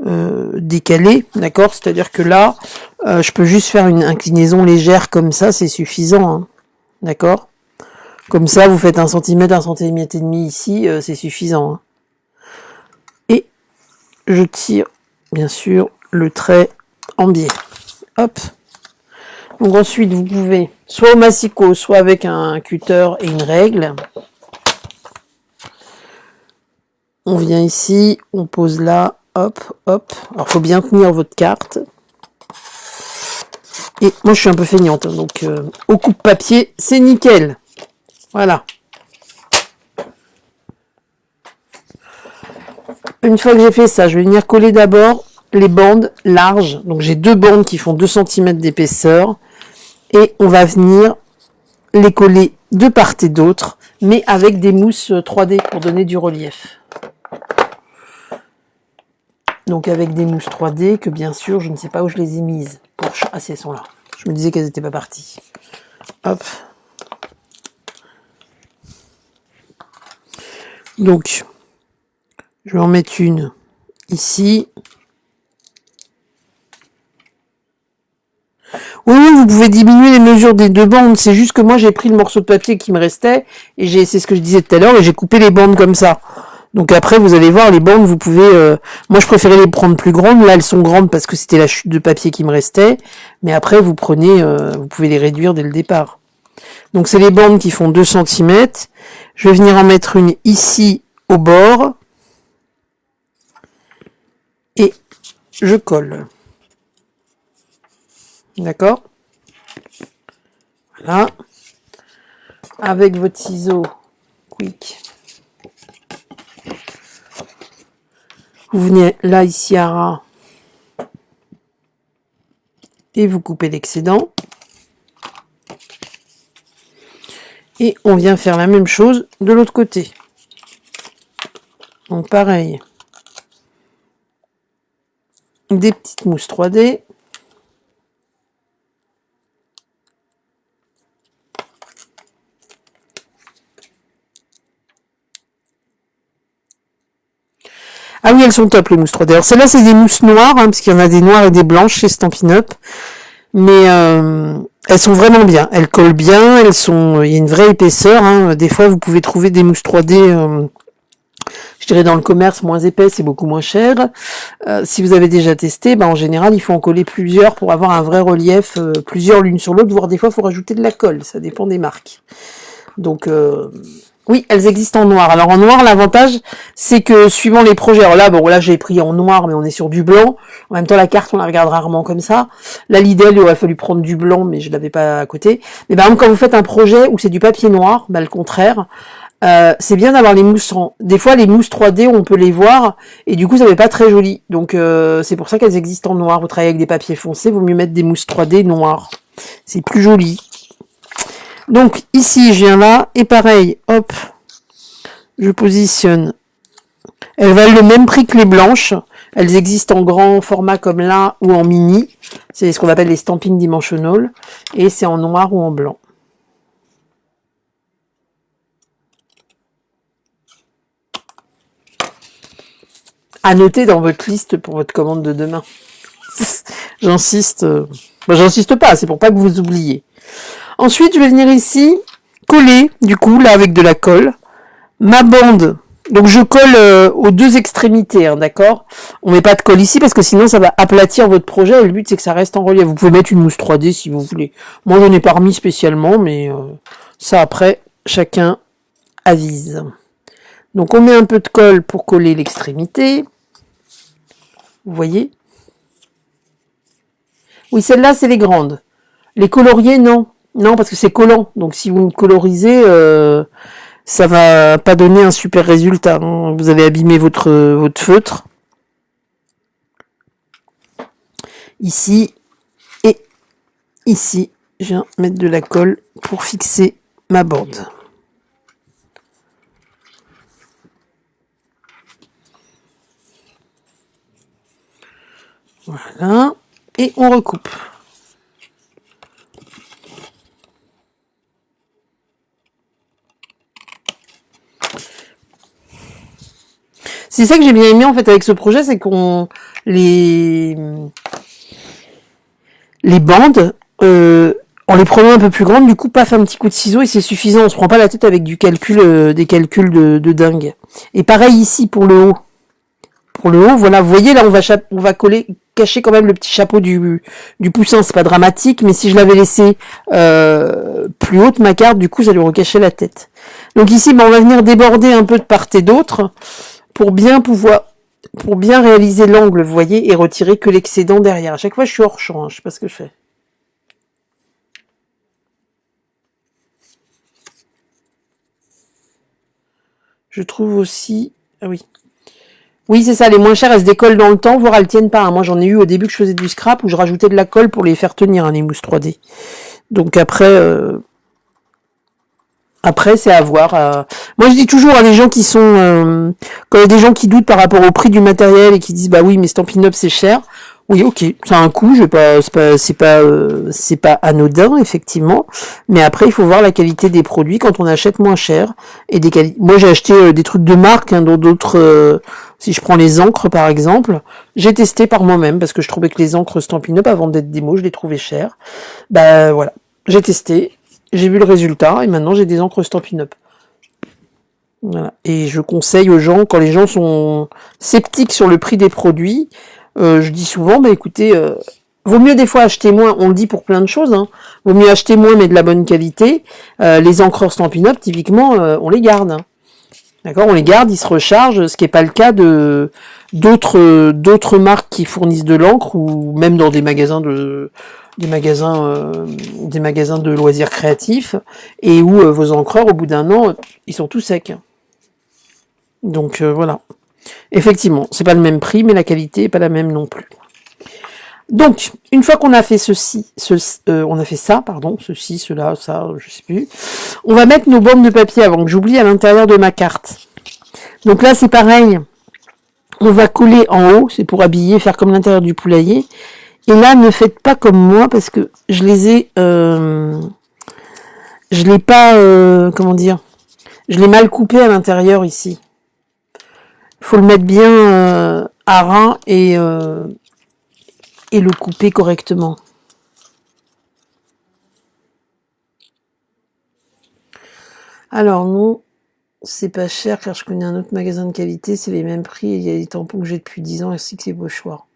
décalé, d'accord? C'est-à-dire que là, je peux juste faire une inclinaison légère comme ça, c'est suffisant, hein, d'accord? Comme ça, vous faites 1 cm, 1,5 cm ici, c'est suffisant. Hein. Et je tire, bien sûr, le trait en biais. Hop. Donc ensuite, vous pouvez, soit au massicot, soit avec un cutter et une règle. On vient ici, on pose là, hop, hop. Alors, faut bien tenir votre carte. Et moi, je suis un peu feignante, hein, donc au coupe-papier, c'est nickel. Voilà. Une fois que j'ai fait ça, je vais venir coller d'abord les bandes larges. Donc, j'ai 2 bandes qui font 2 cm d'épaisseur. Et on va venir les coller de part et d'autre, mais avec des mousses 3D pour donner du relief. Donc avec des mousses 3D que bien sûr, je ne sais pas où je les ai mises. Ah si, elles sont là. Je me disais qu'elles n'étaient pas parties. Hop. Donc, je vais en mettre une ici. Oui, vous pouvez diminuer les mesures des 2 bandes. C'est juste que moi, j'ai pris le morceau de papier qui me restait et c'est ce que je disais tout à l'heure, et j'ai coupé les bandes comme ça. Donc après, vous allez voir, les bandes, vous pouvez... moi, je préférais les prendre plus grandes. Là, elles sont grandes parce que c'était la chute de papier qui me restait. Mais après, vous prenez... vous pouvez les réduire dès le départ. Donc, c'est les bandes qui font 2 cm. Je vais venir en mettre une ici, au bord. Et je colle. D'accord? Voilà. Avec votre ciseau quick. Vous venez là, ici, à ras. Et vous coupez l'excédent. Et on vient faire la même chose de l'autre côté. Donc pareil. Des petites mousses 3D. Ah oui, elles sont top, les mousses 3D. Alors celles-là, c'est des mousses noires, hein, parce qu'il y en a des noires et des blanches chez Stampin' Up. Mais elles sont vraiment bien. Elles collent bien, elles sont. Il y a une vraie épaisseur. Hein. Des fois, vous pouvez trouver des mousses 3D, je dirais dans le commerce, moins épaisses et beaucoup moins chères. Si vous avez déjà testé, en général, il faut en coller plusieurs pour avoir un vrai relief, plusieurs l'une sur l'autre, voire des fois, il faut rajouter de la colle. Ça dépend des marques. Donc, oui, elles existent en noir. Alors en noir, l'avantage, c'est que suivant les projets, alors là, là j'ai pris en noir, mais on est sur du blanc. En même temps, la carte, on la regarde rarement comme ça. La Lidl, il aurait fallu prendre du blanc, mais je l'avais pas à côté. Mais par exemple, quand vous faites un projet où c'est du papier noir, le contraire, c'est bien d'avoir les mousses. Des fois, les mousses 3D, on peut les voir, et du coup, ça fait pas très joli. Donc, c'est pour ça qu'elles existent en noir. Vous travaillez avec des papiers foncés, vaut mieux mettre des mousses 3D noires. C'est plus joli. Donc ici, je viens là, et pareil, hop, je positionne. Elles valent le même prix que les blanches. Elles existent en grand format comme là, ou en mini. C'est ce qu'on appelle les Stampin' Dimensional. Et c'est en noir ou en blanc. À noter dans votre liste pour votre commande de demain. J'insiste. J'insiste pas, c'est pour pas que vous oubliez. Ensuite, je vais venir ici, coller, du coup, là, avec de la colle, ma bande. Donc, je colle aux 2 extrémités, hein, d'accord? On met pas de colle ici, parce que sinon, ça va aplatir votre projet, et le but, c'est que ça reste en relief. Vous pouvez mettre une mousse 3D, si vous voulez. Moi, j'en ai pas remis spécialement, mais ça, après, chacun avise. Donc, on met un peu de colle pour coller l'extrémité. Vous voyez? Oui, celles-là, c'est les grandes. Les coloriées, non. Non, parce que c'est collant. Donc si vous me colorisez, ça va pas donner un super résultat, hein. Vous avez abîmé votre feutre. Ici et ici, je viens mettre de la colle pour fixer ma bande. Voilà. Et on recoupe. C'est ça que j'ai bien aimé en fait avec ce projet, c'est qu'on les bandes, en les prenant un peu plus grandes, du coup, paf, un petit coup de ciseau et c'est suffisant. On se prend pas la tête avec du calcul, des calculs de dingue. Et pareil ici pour le haut. Pour le haut, voilà, vous voyez là, on va coller, cacher quand même le petit chapeau du poussin. C'est pas dramatique, mais si je l'avais laissé plus haute ma carte, du coup, ça lui recachait la tête. Donc ici, on va venir déborder un peu de part et d'autre pour bien réaliser l'angle, vous voyez, et retirer que l'excédent derrière. À chaque fois, je suis hors champ, hein, je sais pas ce que je fais. Je trouve aussi... Ah oui. Oui, c'est ça, les moins chères, elles se décollent dans le temps, voire elles tiennent pas. Hein. Moi, j'en ai eu au début que je faisais du scrap, où je rajoutais de la colle pour les faire tenir, hein, les mousses 3D. Donc après, c'est à voir. Moi, je dis toujours à des gens qui sont... quand il y a des gens qui doutent par rapport au prix du matériel et qui disent, bah oui, mais Stampin' Up, c'est cher. Oui, ok, ça a un coût, c'est pas anodin, effectivement. Mais après, il faut voir la qualité des produits quand on achète moins cher. Moi, j'ai acheté des trucs de marque, hein, dont d'autres... si je prends les encres, par exemple, j'ai testé par moi-même, parce que je trouvais que les encres Stampin' Up, avant d'être démo, je les trouvais chères. Bah voilà, j'ai testé. J'ai vu le résultat et maintenant j'ai des encres Stampin' Up. Voilà. Et je conseille aux gens, quand les gens sont sceptiques sur le prix des produits, je dis souvent, bah écoutez, vaut mieux des fois acheter moins, on le dit pour plein de choses, hein, vaut mieux acheter moins mais de la bonne qualité. Les encreurs Stampin' Up, typiquement, on les garde. Hein. D'accord, on les garde, ils se rechargent, ce qui n'est pas le cas de d'autres marques qui fournissent de l'encre ou même dans des magasins de loisirs créatifs et où vos encreurs au bout d'un an ils sont tout secs. Donc voilà. Effectivement, c'est pas le même prix, mais la qualité est pas la même non plus. Donc, une fois qu'on a fait on a fait ça, pardon, ceci, cela, ça, je sais plus. On va mettre nos bandes de papier avant que j'oublie à l'intérieur de ma carte. Donc là, c'est pareil. On va coller en haut, c'est pour habiller, faire comme l'intérieur du poulailler. Et là, ne faites pas comme moi parce que je l'ai pas, comment dire, je l'ai mal coupé à l'intérieur ici. Il faut le mettre bien à ras et le couper correctement. Alors non, c'est pas cher car je connais un autre magasin de qualité, c'est les mêmes prix et il y a des tampons que j'ai depuis 10 ans ainsi que les pochoirs.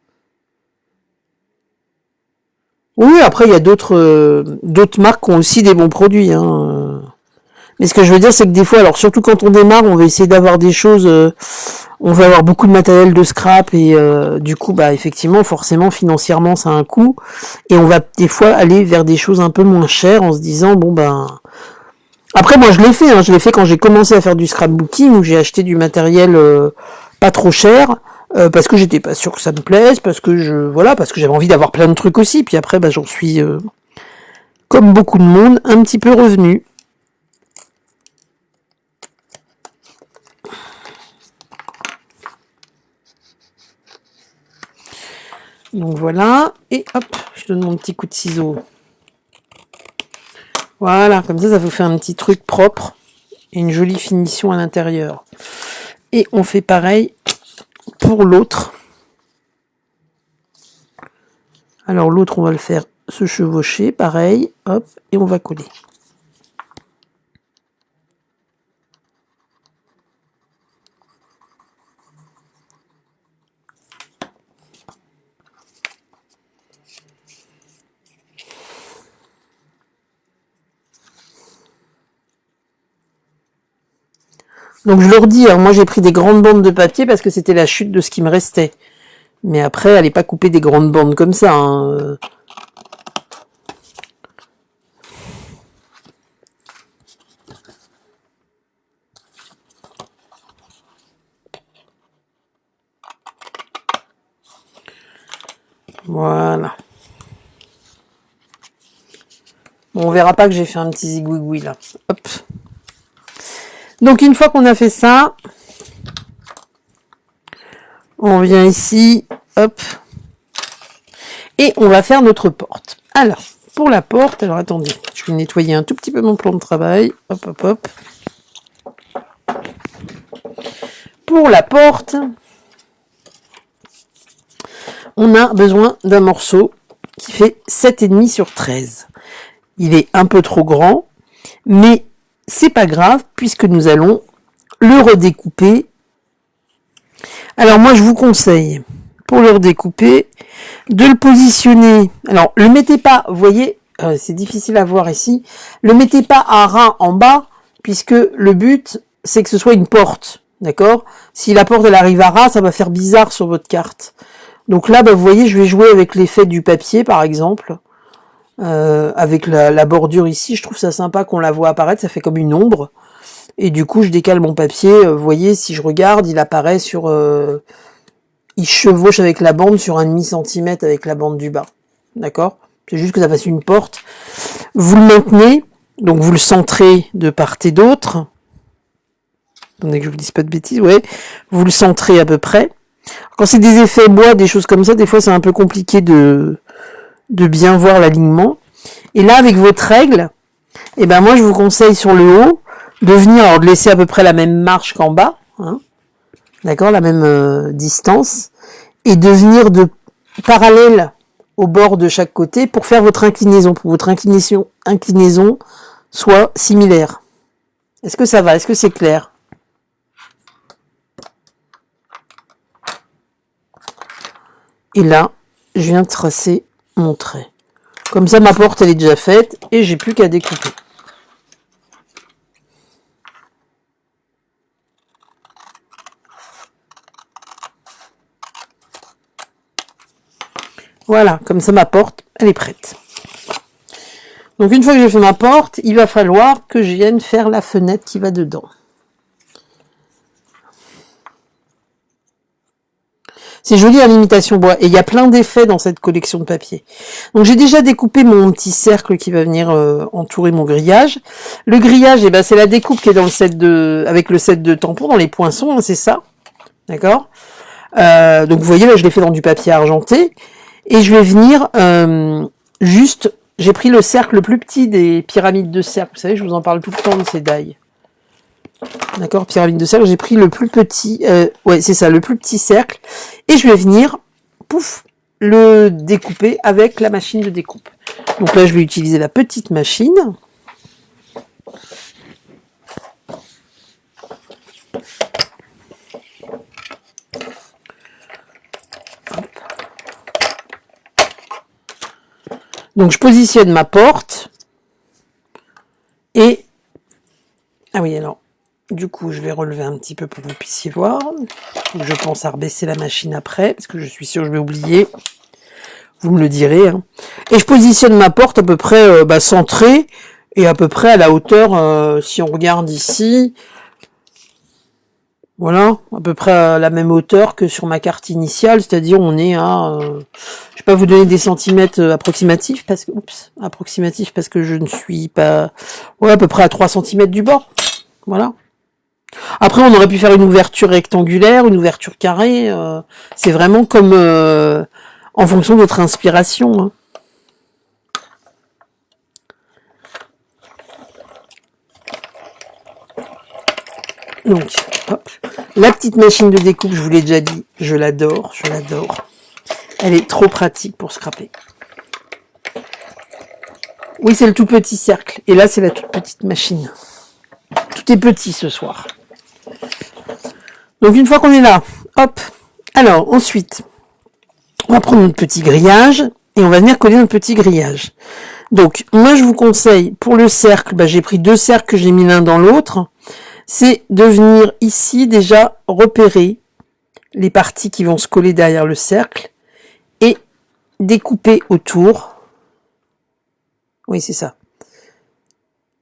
Oui, après il y a d'autres marques qui ont aussi des bons produits. Hein. Mais ce que je veux dire, c'est que des fois, alors surtout quand on démarre, on va essayer d'avoir des choses, on va avoir beaucoup de matériel de scrap et du coup, bah effectivement, forcément, financièrement, ça a un coût. Et on va des fois aller vers des choses un peu moins chères en se disant, bon ben... Après, moi, je l'ai fait. Hein, je l'ai fait quand j'ai commencé à faire du scrapbooking où j'ai acheté du matériel pas trop cher. Parce que j'étais pas sûr que ça me plaise, parce que parce que j'avais envie d'avoir plein de trucs aussi. Puis après, bah, j'en suis, comme beaucoup de monde, un petit peu revenu. Donc voilà, et hop, je donne mon petit coup de ciseau. Voilà, comme ça vous fait un petit truc propre et une jolie finition à l'intérieur. Et on fait pareil pour l'autre. Alors l'autre, on va le faire se chevaucher, pareil, hop, et on va coller. Donc je leur dis, hein, moi j'ai pris des grandes bandes de papier parce que c'était la chute de ce qui me restait. Mais après, allez pas couper des grandes bandes comme ça. Hein. Voilà. Bon, on verra pas que j'ai fait un petit zigouigoui là. Hop. Donc une fois qu'on a fait ça, on vient ici, hop, et on va faire notre porte. Alors, pour la porte, alors attendez, je vais nettoyer un tout petit peu mon plan de travail. Hop, hop, hop. Pour la porte, on a besoin d'un morceau qui fait 7,5 sur 13. Il est un peu trop grand, mais c'est pas grave puisque nous allons le redécouper. Alors moi je vous conseille, pour le redécouper, de le positionner. Alors le mettez pas, vous voyez, c'est difficile à voir ici, le mettez pas à ras en bas, puisque le but c'est que ce soit une porte, d'accord? Si la porte elle arrive à ras, ça va faire bizarre sur votre carte. Donc là, vous voyez, je vais jouer avec l'effet du papier par exemple, avec la bordure ici, je trouve ça sympa qu'on la voit apparaître, ça fait comme une ombre. Et du coup, je décale mon papier. Vous voyez, si je regarde, il apparaît sur... il chevauche avec la bande sur 1,5 centimètre avec la bande du bas. D'accord? C'est juste que ça fasse une porte. Vous le maintenez, donc vous le centrez de part et d'autre. Attendez que je vous dise pas de bêtises, ouais. Vous le centrez à peu près. Quand c'est des effets bois, des choses comme ça, des fois c'est un peu compliqué de bien voir l'alignement. Et là, avec votre règle, eh ben moi je vous conseille sur le haut, de venir, alors de laisser à peu près la même marche qu'en bas, hein, d'accord, la même distance, et de venir de parallèle au bord de chaque côté pour faire votre inclinaison, pour que votre inclinaison soit similaire. Est-ce que ça va? Est-ce que c'est clair? Et là, je viens de tracer mon trait. Comme ça, ma porte, elle est déjà faite et j'ai plus qu'à découper. Voilà, comme ça ma porte, elle est prête. Donc une fois que j'ai fait ma porte, il va falloir que je vienne faire la fenêtre qui va dedans. C'est joli à l'imitation bois. Et il y a plein d'effets dans cette collection de papier. Donc j'ai déjà découpé mon petit cercle qui va venir entourer mon grillage. Le grillage, eh ben, c'est la découpe qui est dans le set avec le set de tampons, dans les poinçons, hein, c'est ça. D'accord. Donc vous voyez, là je l'ai fait dans du papier argenté. Et je vais venir juste... J'ai pris le cercle le plus petit des pyramides de cercle. Vous savez, je vous en parle tout le temps de ces die. D'accord, pyramide de cercle. J'ai pris le plus petit... ouais, c'est ça, le plus petit cercle. Et je vais venir, pouf, le découper avec la machine de découpe. Donc là, je vais utiliser la petite machine. Donc je positionne ma porte et... Ah oui, alors, du coup, je vais relever un petit peu pour que vous puissiez voir. Je pense à rebaisser la machine après, parce que je suis sûre que je vais oublier. Vous me le direz. Hein. Et je positionne ma porte à peu près centrée et à peu près à la hauteur, si on regarde ici, voilà, à peu près à la même hauteur que sur ma carte initiale, c'est-à-dire on est à... je vais pas vous donner des centimètres approximatifs, parce que je ne suis pas... Ouais, à peu près à 3 centimètres du bord. Voilà. Après, on aurait pu faire une ouverture rectangulaire, une ouverture carrée. C'est vraiment comme... en fonction de votre inspiration. Hein. Donc, hop. La petite machine de découpe, je vous l'ai déjà dit, je l'adore, je l'adore. Elle est trop pratique pour scraper. Oui, c'est le tout petit cercle. Et là, c'est la toute petite machine. Tout est petit ce soir. Donc, une fois qu'on est là, hop. Alors, ensuite, on va prendre notre petit grillage et on va venir coller notre petit grillage. Donc, moi, je vous conseille, pour le cercle, j'ai pris 2 cercles que j'ai mis l'un dans l'autre. C'est de venir ici déjà repérer les parties qui vont se coller derrière le cercle et découper autour. Oui, c'est ça.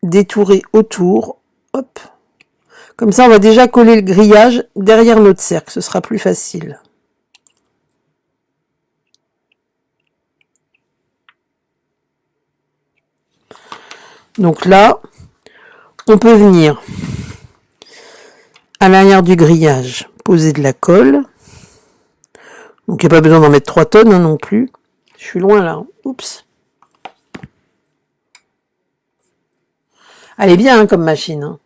Détourer autour. Hop. Comme ça, on va déjà coller le grillage derrière notre cercle. Ce sera plus facile. Donc là, on peut venir à l'arrière du grillage poser de la colle. Donc il n'y a pas besoin d'en mettre 3 tonnes non plus. Je suis loin là. Oups. Elle est bien comme machine.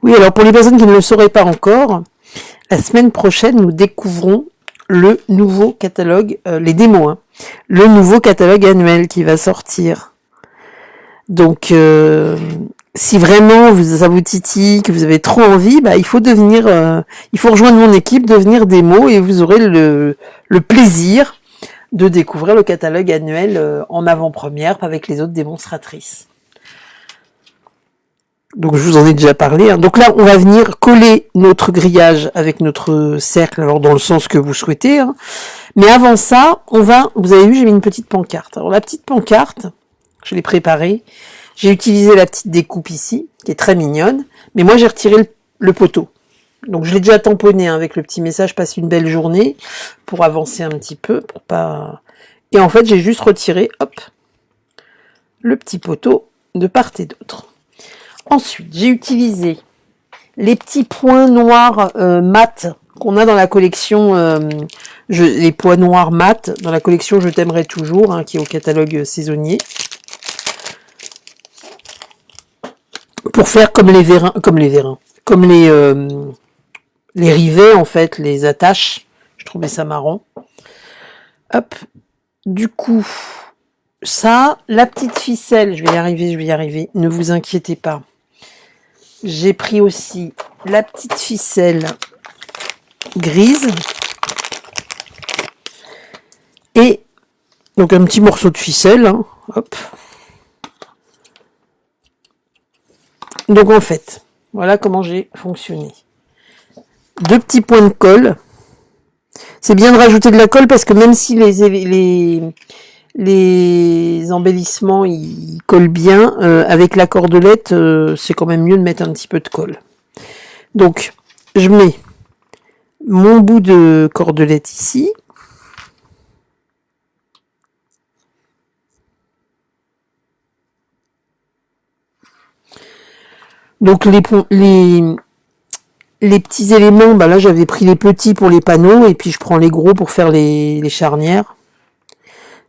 Oui, alors pour les personnes qui ne le sauraient pas encore, la semaine prochaine, nous découvrons le nouveau catalogue, les démos, le nouveau catalogue annuel qui va sortir. Donc, si vraiment ça vous titille, que vous avez trop envie, il faut il faut rejoindre mon équipe, devenir démo, et vous aurez le plaisir de découvrir le catalogue annuel en avant-première avec les autres démonstratrices. Donc je vous en ai déjà parlé. Donc là, on va venir coller notre grillage avec notre cercle, alors dans le sens que vous souhaitez. Mais avant ça, vous avez vu, j'ai mis une petite pancarte. Alors la petite pancarte, je l'ai préparée. J'ai utilisé la petite découpe ici, qui est très mignonne. Mais moi, j'ai retiré le poteau. Donc je l'ai déjà tamponné avec le petit message « Passe une belle journée » pour avancer un petit peu, pour pas... Et en fait, j'ai juste retiré, hop, le petit poteau de part et d'autre. Ensuite, j'ai utilisé les petits points noirs mat qu'on a dans la collection, les points noirs mat dans la collection Je t'aimerai toujours, qui est au catalogue saisonnier, pour faire comme les rivets en fait, les attaches. Je trouvais ça marrant. Hop. Du coup, ça, la petite ficelle, je vais y arriver, ne vous inquiétez pas. J'ai pris aussi la petite ficelle grise et donc un petit morceau de ficelle. Hop. Donc en fait, voilà comment j'ai fonctionné. 2 petits points de colle. C'est bien de rajouter de la colle parce que même si les embellissements ils collent bien, avec la cordelette, c'est quand même mieux de mettre un petit peu de colle. Donc, je mets mon bout de cordelette ici. Donc, les petits éléments, là, j'avais pris les petits pour les panneaux, et puis je prends les gros pour faire les charnières.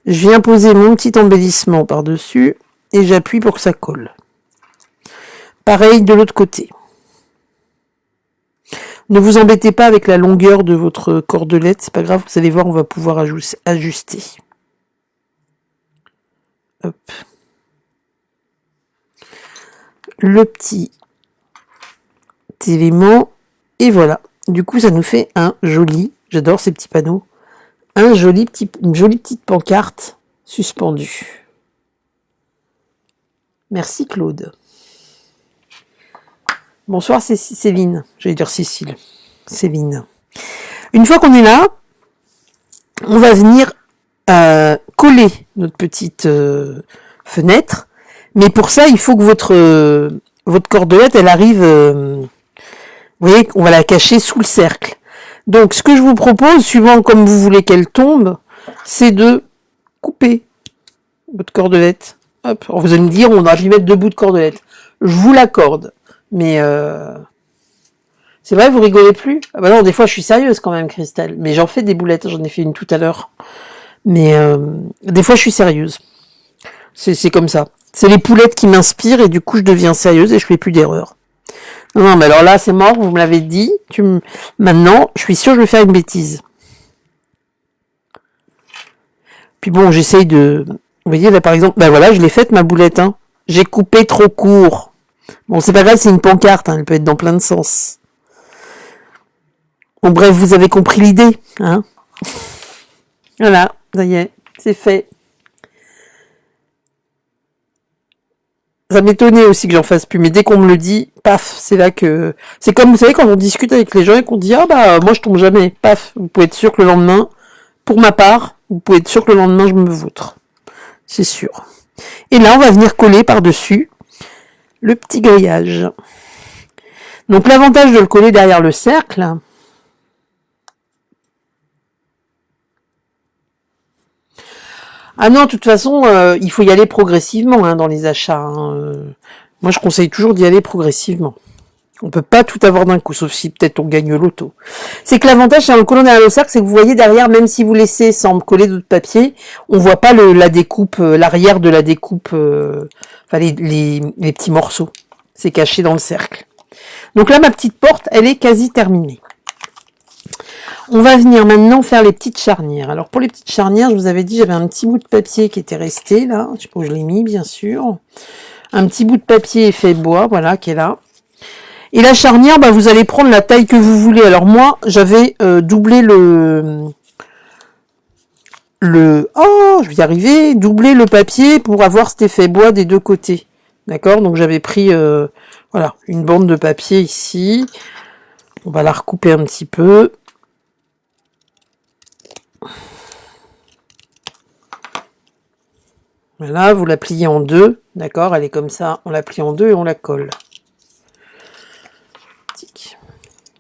Je viens poser mon petit embellissement par-dessus, et j'appuie pour que ça colle. Pareil de l'autre côté. Ne vous embêtez pas avec la longueur de votre cordelette, c'est pas grave, vous allez voir, on va pouvoir ajuster. Hop. Le petit élément, et voilà. Du coup, ça nous fait un joli, j'adore ces petits panneaux, une jolie petite pancarte suspendue. Merci Claude. Bonsoir Céline, j'allais dire Cécile. Céline. Une fois qu'on est là, on va venir coller notre petite fenêtre. Mais pour ça, il faut que votre cordelette, elle arrive... vous voyez, on va la cacher sous le cercle. Donc, ce que je vous propose, suivant comme vous voulez qu'elle tombe, c'est de couper votre cordelette. Hop. Alors, vous allez me dire, on aurait pu mettre 2 bouts de cordelette. Je vous l'accorde. Mais c'est vrai, vous rigolez plus? Ah bah non, des fois je suis sérieuse quand même, Christelle. Mais j'en fais des boulettes, j'en ai fait une tout à l'heure. Mais des fois je suis sérieuse. C'est comme ça. C'est les poulettes qui m'inspirent et du coup je deviens sérieuse et je fais plus d'erreurs. Non, mais alors là c'est mort, vous me l'avez dit. Maintenant, je suis sûre que je vais faire une bêtise. Puis bon, j'essaye de... Vous voyez là par exemple, voilà, je l'ai faite ma boulette. J'ai coupé trop court. Bon, c'est pas grave, c'est une pancarte, elle peut être dans plein de sens. Bon, bref, vous avez compris l'idée, Voilà, ça y est, c'est fait. Ça m'étonnait aussi que j'en fasse plus, mais dès qu'on me le dit, paf, c'est là que... C'est comme, vous savez, quand on discute avec les gens et qu'on dit « Ah moi je tombe jamais », paf, vous pouvez être sûr que le lendemain, pour ma part, vous pouvez être sûr que le lendemain je me vautre. C'est sûr. Et là, on va venir coller par-dessus le petit grillage. Donc l'avantage de le coller derrière le cercle, Ah non, de toute façon, il faut y aller progressivement hein, dans les achats. Hein. Moi, je conseille toujours d'y aller progressivement. On peut pas tout avoir d'un coup, sauf si peut-être on gagne l'auto. C'est que l'avantage, c'est un collant derrière le cercle, c'est que vous voyez derrière, même si vous laissez sans coller d'autres papiers, on voit pas la découpe, l'arrière de la découpe, enfin les petits morceaux. C'est caché dans le cercle. Donc là, ma petite porte, elle est quasi terminée. On va venir maintenant faire les petites charnières. Alors pour les petites charnières, je vous avais dit, j'avais un petit bout de papier qui était resté là. Je sais pas où je l'ai mis, bien sûr. Un petit bout de papier effet bois, voilà, qui est là. Et la charnière, bah, vous allez prendre la taille que vous voulez. Alors moi, j'avais doublé oh, je vais y arriver, doubler le papier pour avoir cet effet bois des deux côtés. D'accord? Donc j'avais pris, voilà, une bande de papier ici. On va la recouper un petit peu. Voilà, vous la pliez en deux. D'accord? Elle est comme ça. On la plie en deux et on la colle.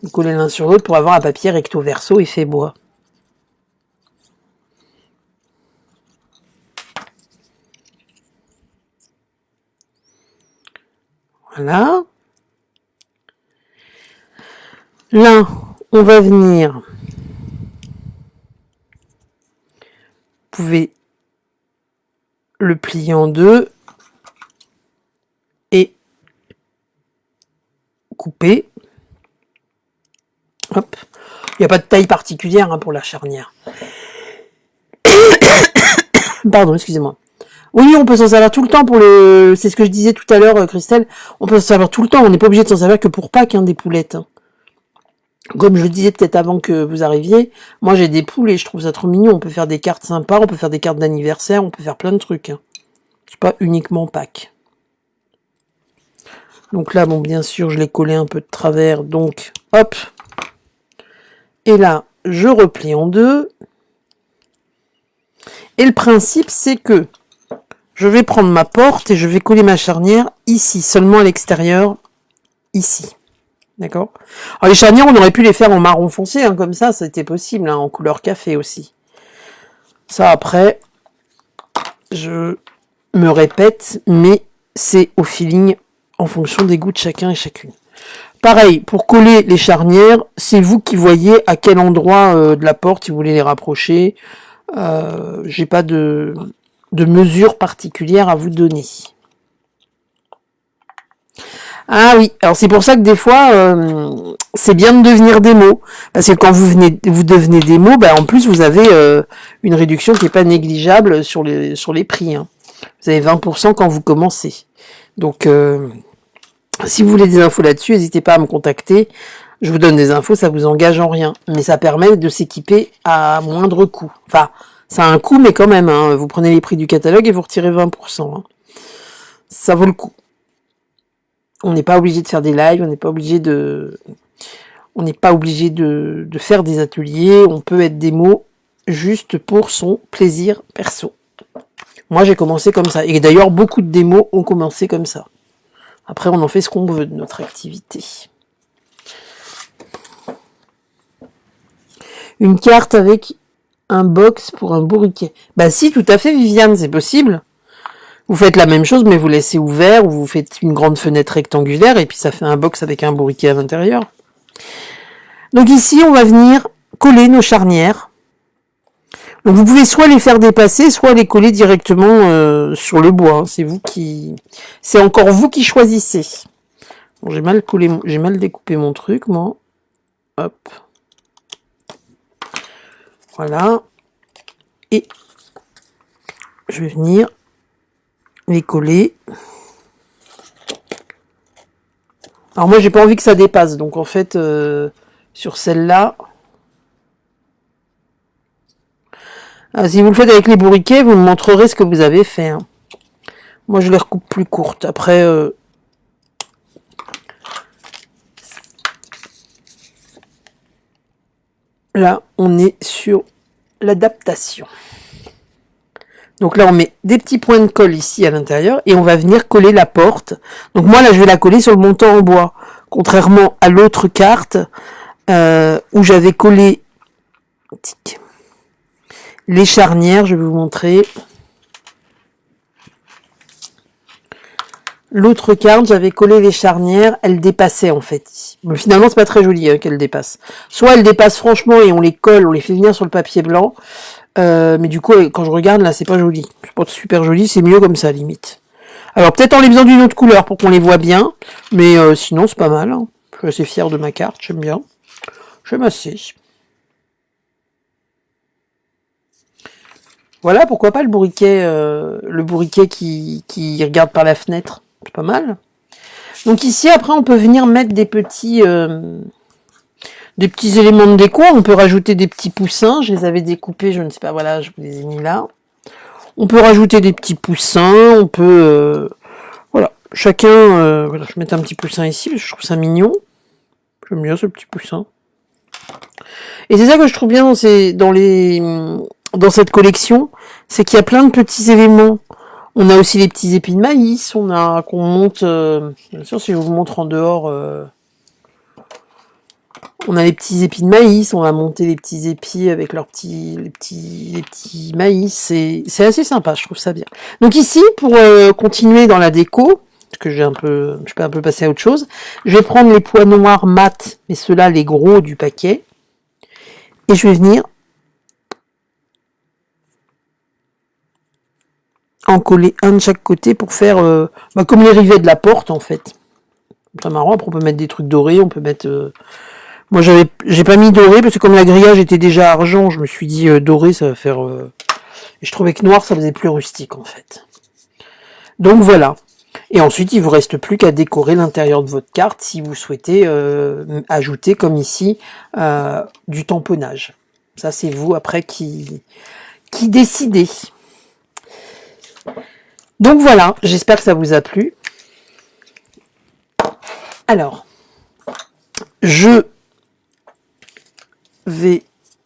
Vous collez l'un sur l'autre pour avoir un papier recto verso effet bois. Voilà. Là, on va venir. Vous pouvez le plier en deux et couper. Hop. Il n'y a pas de taille particulière hein, pour la charnière. Pardon, excusez-moi. Oui, on peut s'en servir tout le temps pour le... C'est ce que je disais tout à l'heure, Christelle. On peut s'en servir tout le temps. On n'est pas obligé de s'en servir que pour Pâques, hein, des poulettes. Hein. Comme je le disais peut-être avant que vous arriviez, moi j'ai des poules et je trouve ça trop mignon. On peut faire des cartes sympas, on peut faire des cartes d'anniversaire, on peut faire plein de trucs. Hein. C'est pas uniquement Pâques. Donc là, bon, bien sûr, je l'ai collé un peu de travers. Donc, hop. Et là, je replie en deux. Et le principe, c'est que je vais prendre ma porte et je vais coller ma charnière ici, seulement à l'extérieur, ici. D'accord? Alors les charnières, on aurait pu les faire en marron foncé, hein, comme ça c'était possible, hein, en couleur café aussi. Ça après, je me répète, mais c'est au feeling en fonction des goûts de chacun et chacune. Pareil, pour coller les charnières, c'est vous qui voyez à quel endroit de la porte, si vous voulez les rapprocher. J'ai pas de mesure particulière à vous donner. Ah oui, alors c'est pour ça que des fois, c'est bien de devenir démo. Parce que quand vous devenez démo, bah, en plus vous avez une réduction qui n'est pas négligeable sur les prix. Hein. Vous avez 20% quand vous commencez. Donc, si vous voulez des infos là-dessus, n'hésitez pas à me contacter. Je vous donne des infos, ça vous engage en rien. Mais ça permet de s'équiper à moindre coût. Enfin, ça a un coût, mais quand même, hein, vous prenez les prix du catalogue et vous retirez 20%. Hein. Ça vaut le coup. On n'est pas obligé de faire des lives, on n'est pas obligé de faire des ateliers, on peut être démo juste pour son plaisir perso. Moi, j'ai commencé comme ça. Et d'ailleurs, beaucoup de démos ont commencé comme ça. Après, on en fait ce qu'on veut de notre activité. Une carte avec un box pour un bourriquet. Bah si, tout à fait, Viviane, c'est possible. Vous faites la même chose, mais vous laissez ouvert, ou vous faites une grande fenêtre rectangulaire, et puis ça fait un box avec un bourriquet à l'intérieur. Donc ici, on va venir coller nos charnières. Donc vous pouvez soit les faire dépasser, soit les coller directement sur le bois. Hein. C'est encore vous qui choisissez. Bon, j'ai mal découpé mon truc, moi. Hop. Voilà. Et je vais venir les coller. Alors moi j'ai pas envie que ça dépasse, donc en fait sur celle-là, si vous le faites avec les bourriquets, vous me montrerez ce que vous avez fait. Hein. Moi je les recoupe plus courtes. Après là on est sur l'adaptation. Donc là, on met des petits points de colle ici à l'intérieur et on va venir coller la porte. Donc moi, là, je vais la coller sur le montant en bois. Contrairement à l'autre carte où j'avais collé les charnières, je vais vous montrer. L'autre carte, j'avais collé les charnières, elle dépassait en fait ici. Mais finalement, c'est pas très joli qu'elle dépasse. Soit elle dépasse franchement et on les colle, on les fait venir sur le papier blanc. Mais du coup, quand je regarde, là, c'est pas joli. C'est pas super joli, c'est mieux comme ça, limite. Alors, peut-être en les faisant d'une autre couleur pour qu'on les voit bien. Mais sinon, c'est pas mal. Hein. Je suis assez fier de ma carte, j'aime bien. J'aime assez. Voilà, pourquoi pas le bourriquet qui regarde par la fenêtre. C'est pas mal. Donc ici, après, on peut venir mettre des petits éléments de déco. On peut rajouter des petits poussins. Je les avais découpés, je ne sais pas, voilà, je vous les ai mis là. On peut rajouter des petits poussins. On peut... voilà, chacun... voilà, je vais mettre un petit poussin ici, parce que je trouve ça mignon. J'aime bien ce petit poussin. Et c'est ça que je trouve bien dans cette collection, c'est qu'il y a plein de petits éléments. On a aussi les petits épis de maïs, qu'on monte, bien sûr si je vous montre en dehors, on a les petits épis de maïs, on va monter les petits épis avec les petits maïs, c'est assez sympa, je trouve ça bien. Donc ici, pour continuer dans la déco, parce que je peux un peu passer à autre chose, je vais prendre les pois noirs mat, mais ceux-là, les gros du paquet, et je vais venir en coller un de chaque côté pour faire comme les rivets de la porte en fait. C'est très marrant. Après on peut mettre des trucs dorés, on peut mettre. Moi j'ai pas mis doré parce que comme la grillage était déjà argent, je me suis dit doré ça va faire. Et je trouvais que noir ça faisait plus rustique en fait. Donc voilà. Et ensuite il vous reste plus qu'à décorer l'intérieur de votre carte si vous souhaitez ajouter comme ici du tamponnage. Ça c'est vous après qui décidez. Donc voilà, j'espère que ça vous a plu. Alors, je vais...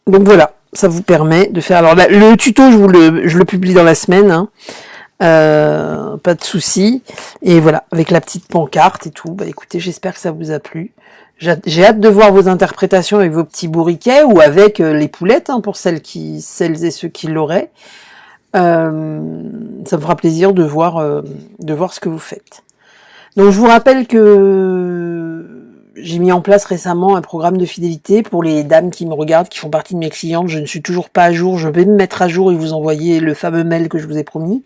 Donc voilà, ça vous permet de faire... Alors là, le tuto, je le publie dans la semaine. Hein. Pas de souci. Et voilà, avec la petite pancarte et tout. Bah écoutez, j'espère que ça vous a plu. J'ai hâte de voir vos interprétations avec vos petits bourriquets ou avec les poulettes, hein, pour celles et ceux qui l'auraient. Ça me fera plaisir de voir ce que vous faites. Donc je vous rappelle que j'ai mis en place récemment un programme de fidélité pour les dames qui me regardent, qui font partie de mes clientes. Je ne suis toujours pas à jour, je vais me mettre à jour et vous envoyer le fameux mail que je vous ai promis.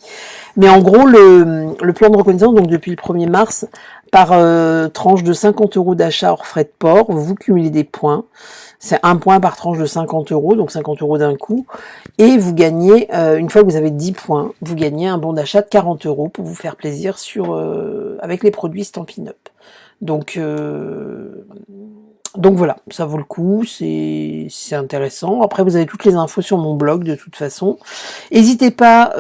Mais en gros, le plan de reconnaissance, donc depuis le 1er mars, par tranche de 50 € d'achat hors frais de port, vous cumulez des points. C'est un point par tranche de 50 €, donc 50 € d'un coup. Et vous gagnez, une fois que vous avez 10 points, vous gagnez un bon d'achat de 40 € pour vous faire plaisir avec les produits Stampin' Up. Donc voilà, ça vaut le coup, c'est intéressant. Après, vous avez toutes les infos sur mon blog de toute façon. N'hésitez pas,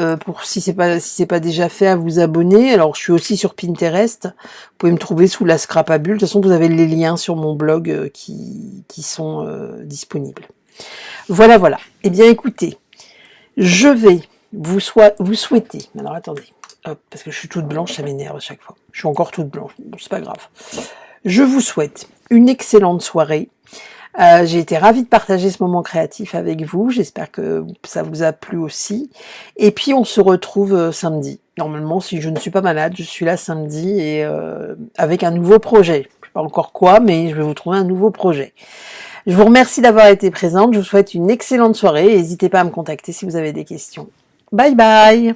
si c'est pas déjà fait, à vous abonner. Alors, je suis aussi sur Pinterest. Vous pouvez me trouver sous la Scrapabule. De toute façon, vous avez les liens sur mon blog qui sont disponibles. Voilà. Eh bien, écoutez, je vais vous souhaiter. Alors, attendez. Hop, parce que je suis toute blanche, ça m'énerve à chaque fois. Je suis encore toute blanche, bon, c'est pas grave. Je vous souhaite une excellente soirée. J'ai été ravie de partager ce moment créatif avec vous. J'espère que ça vous a plu aussi. Et puis, on se retrouve samedi. Normalement, si je ne suis pas malade, je suis là samedi et avec un nouveau projet. Je ne sais pas encore quoi, mais je vais vous trouver un nouveau projet. Je vous remercie d'avoir été présente. Je vous souhaite une excellente soirée. N'hésitez pas à me contacter si vous avez des questions. Bye bye!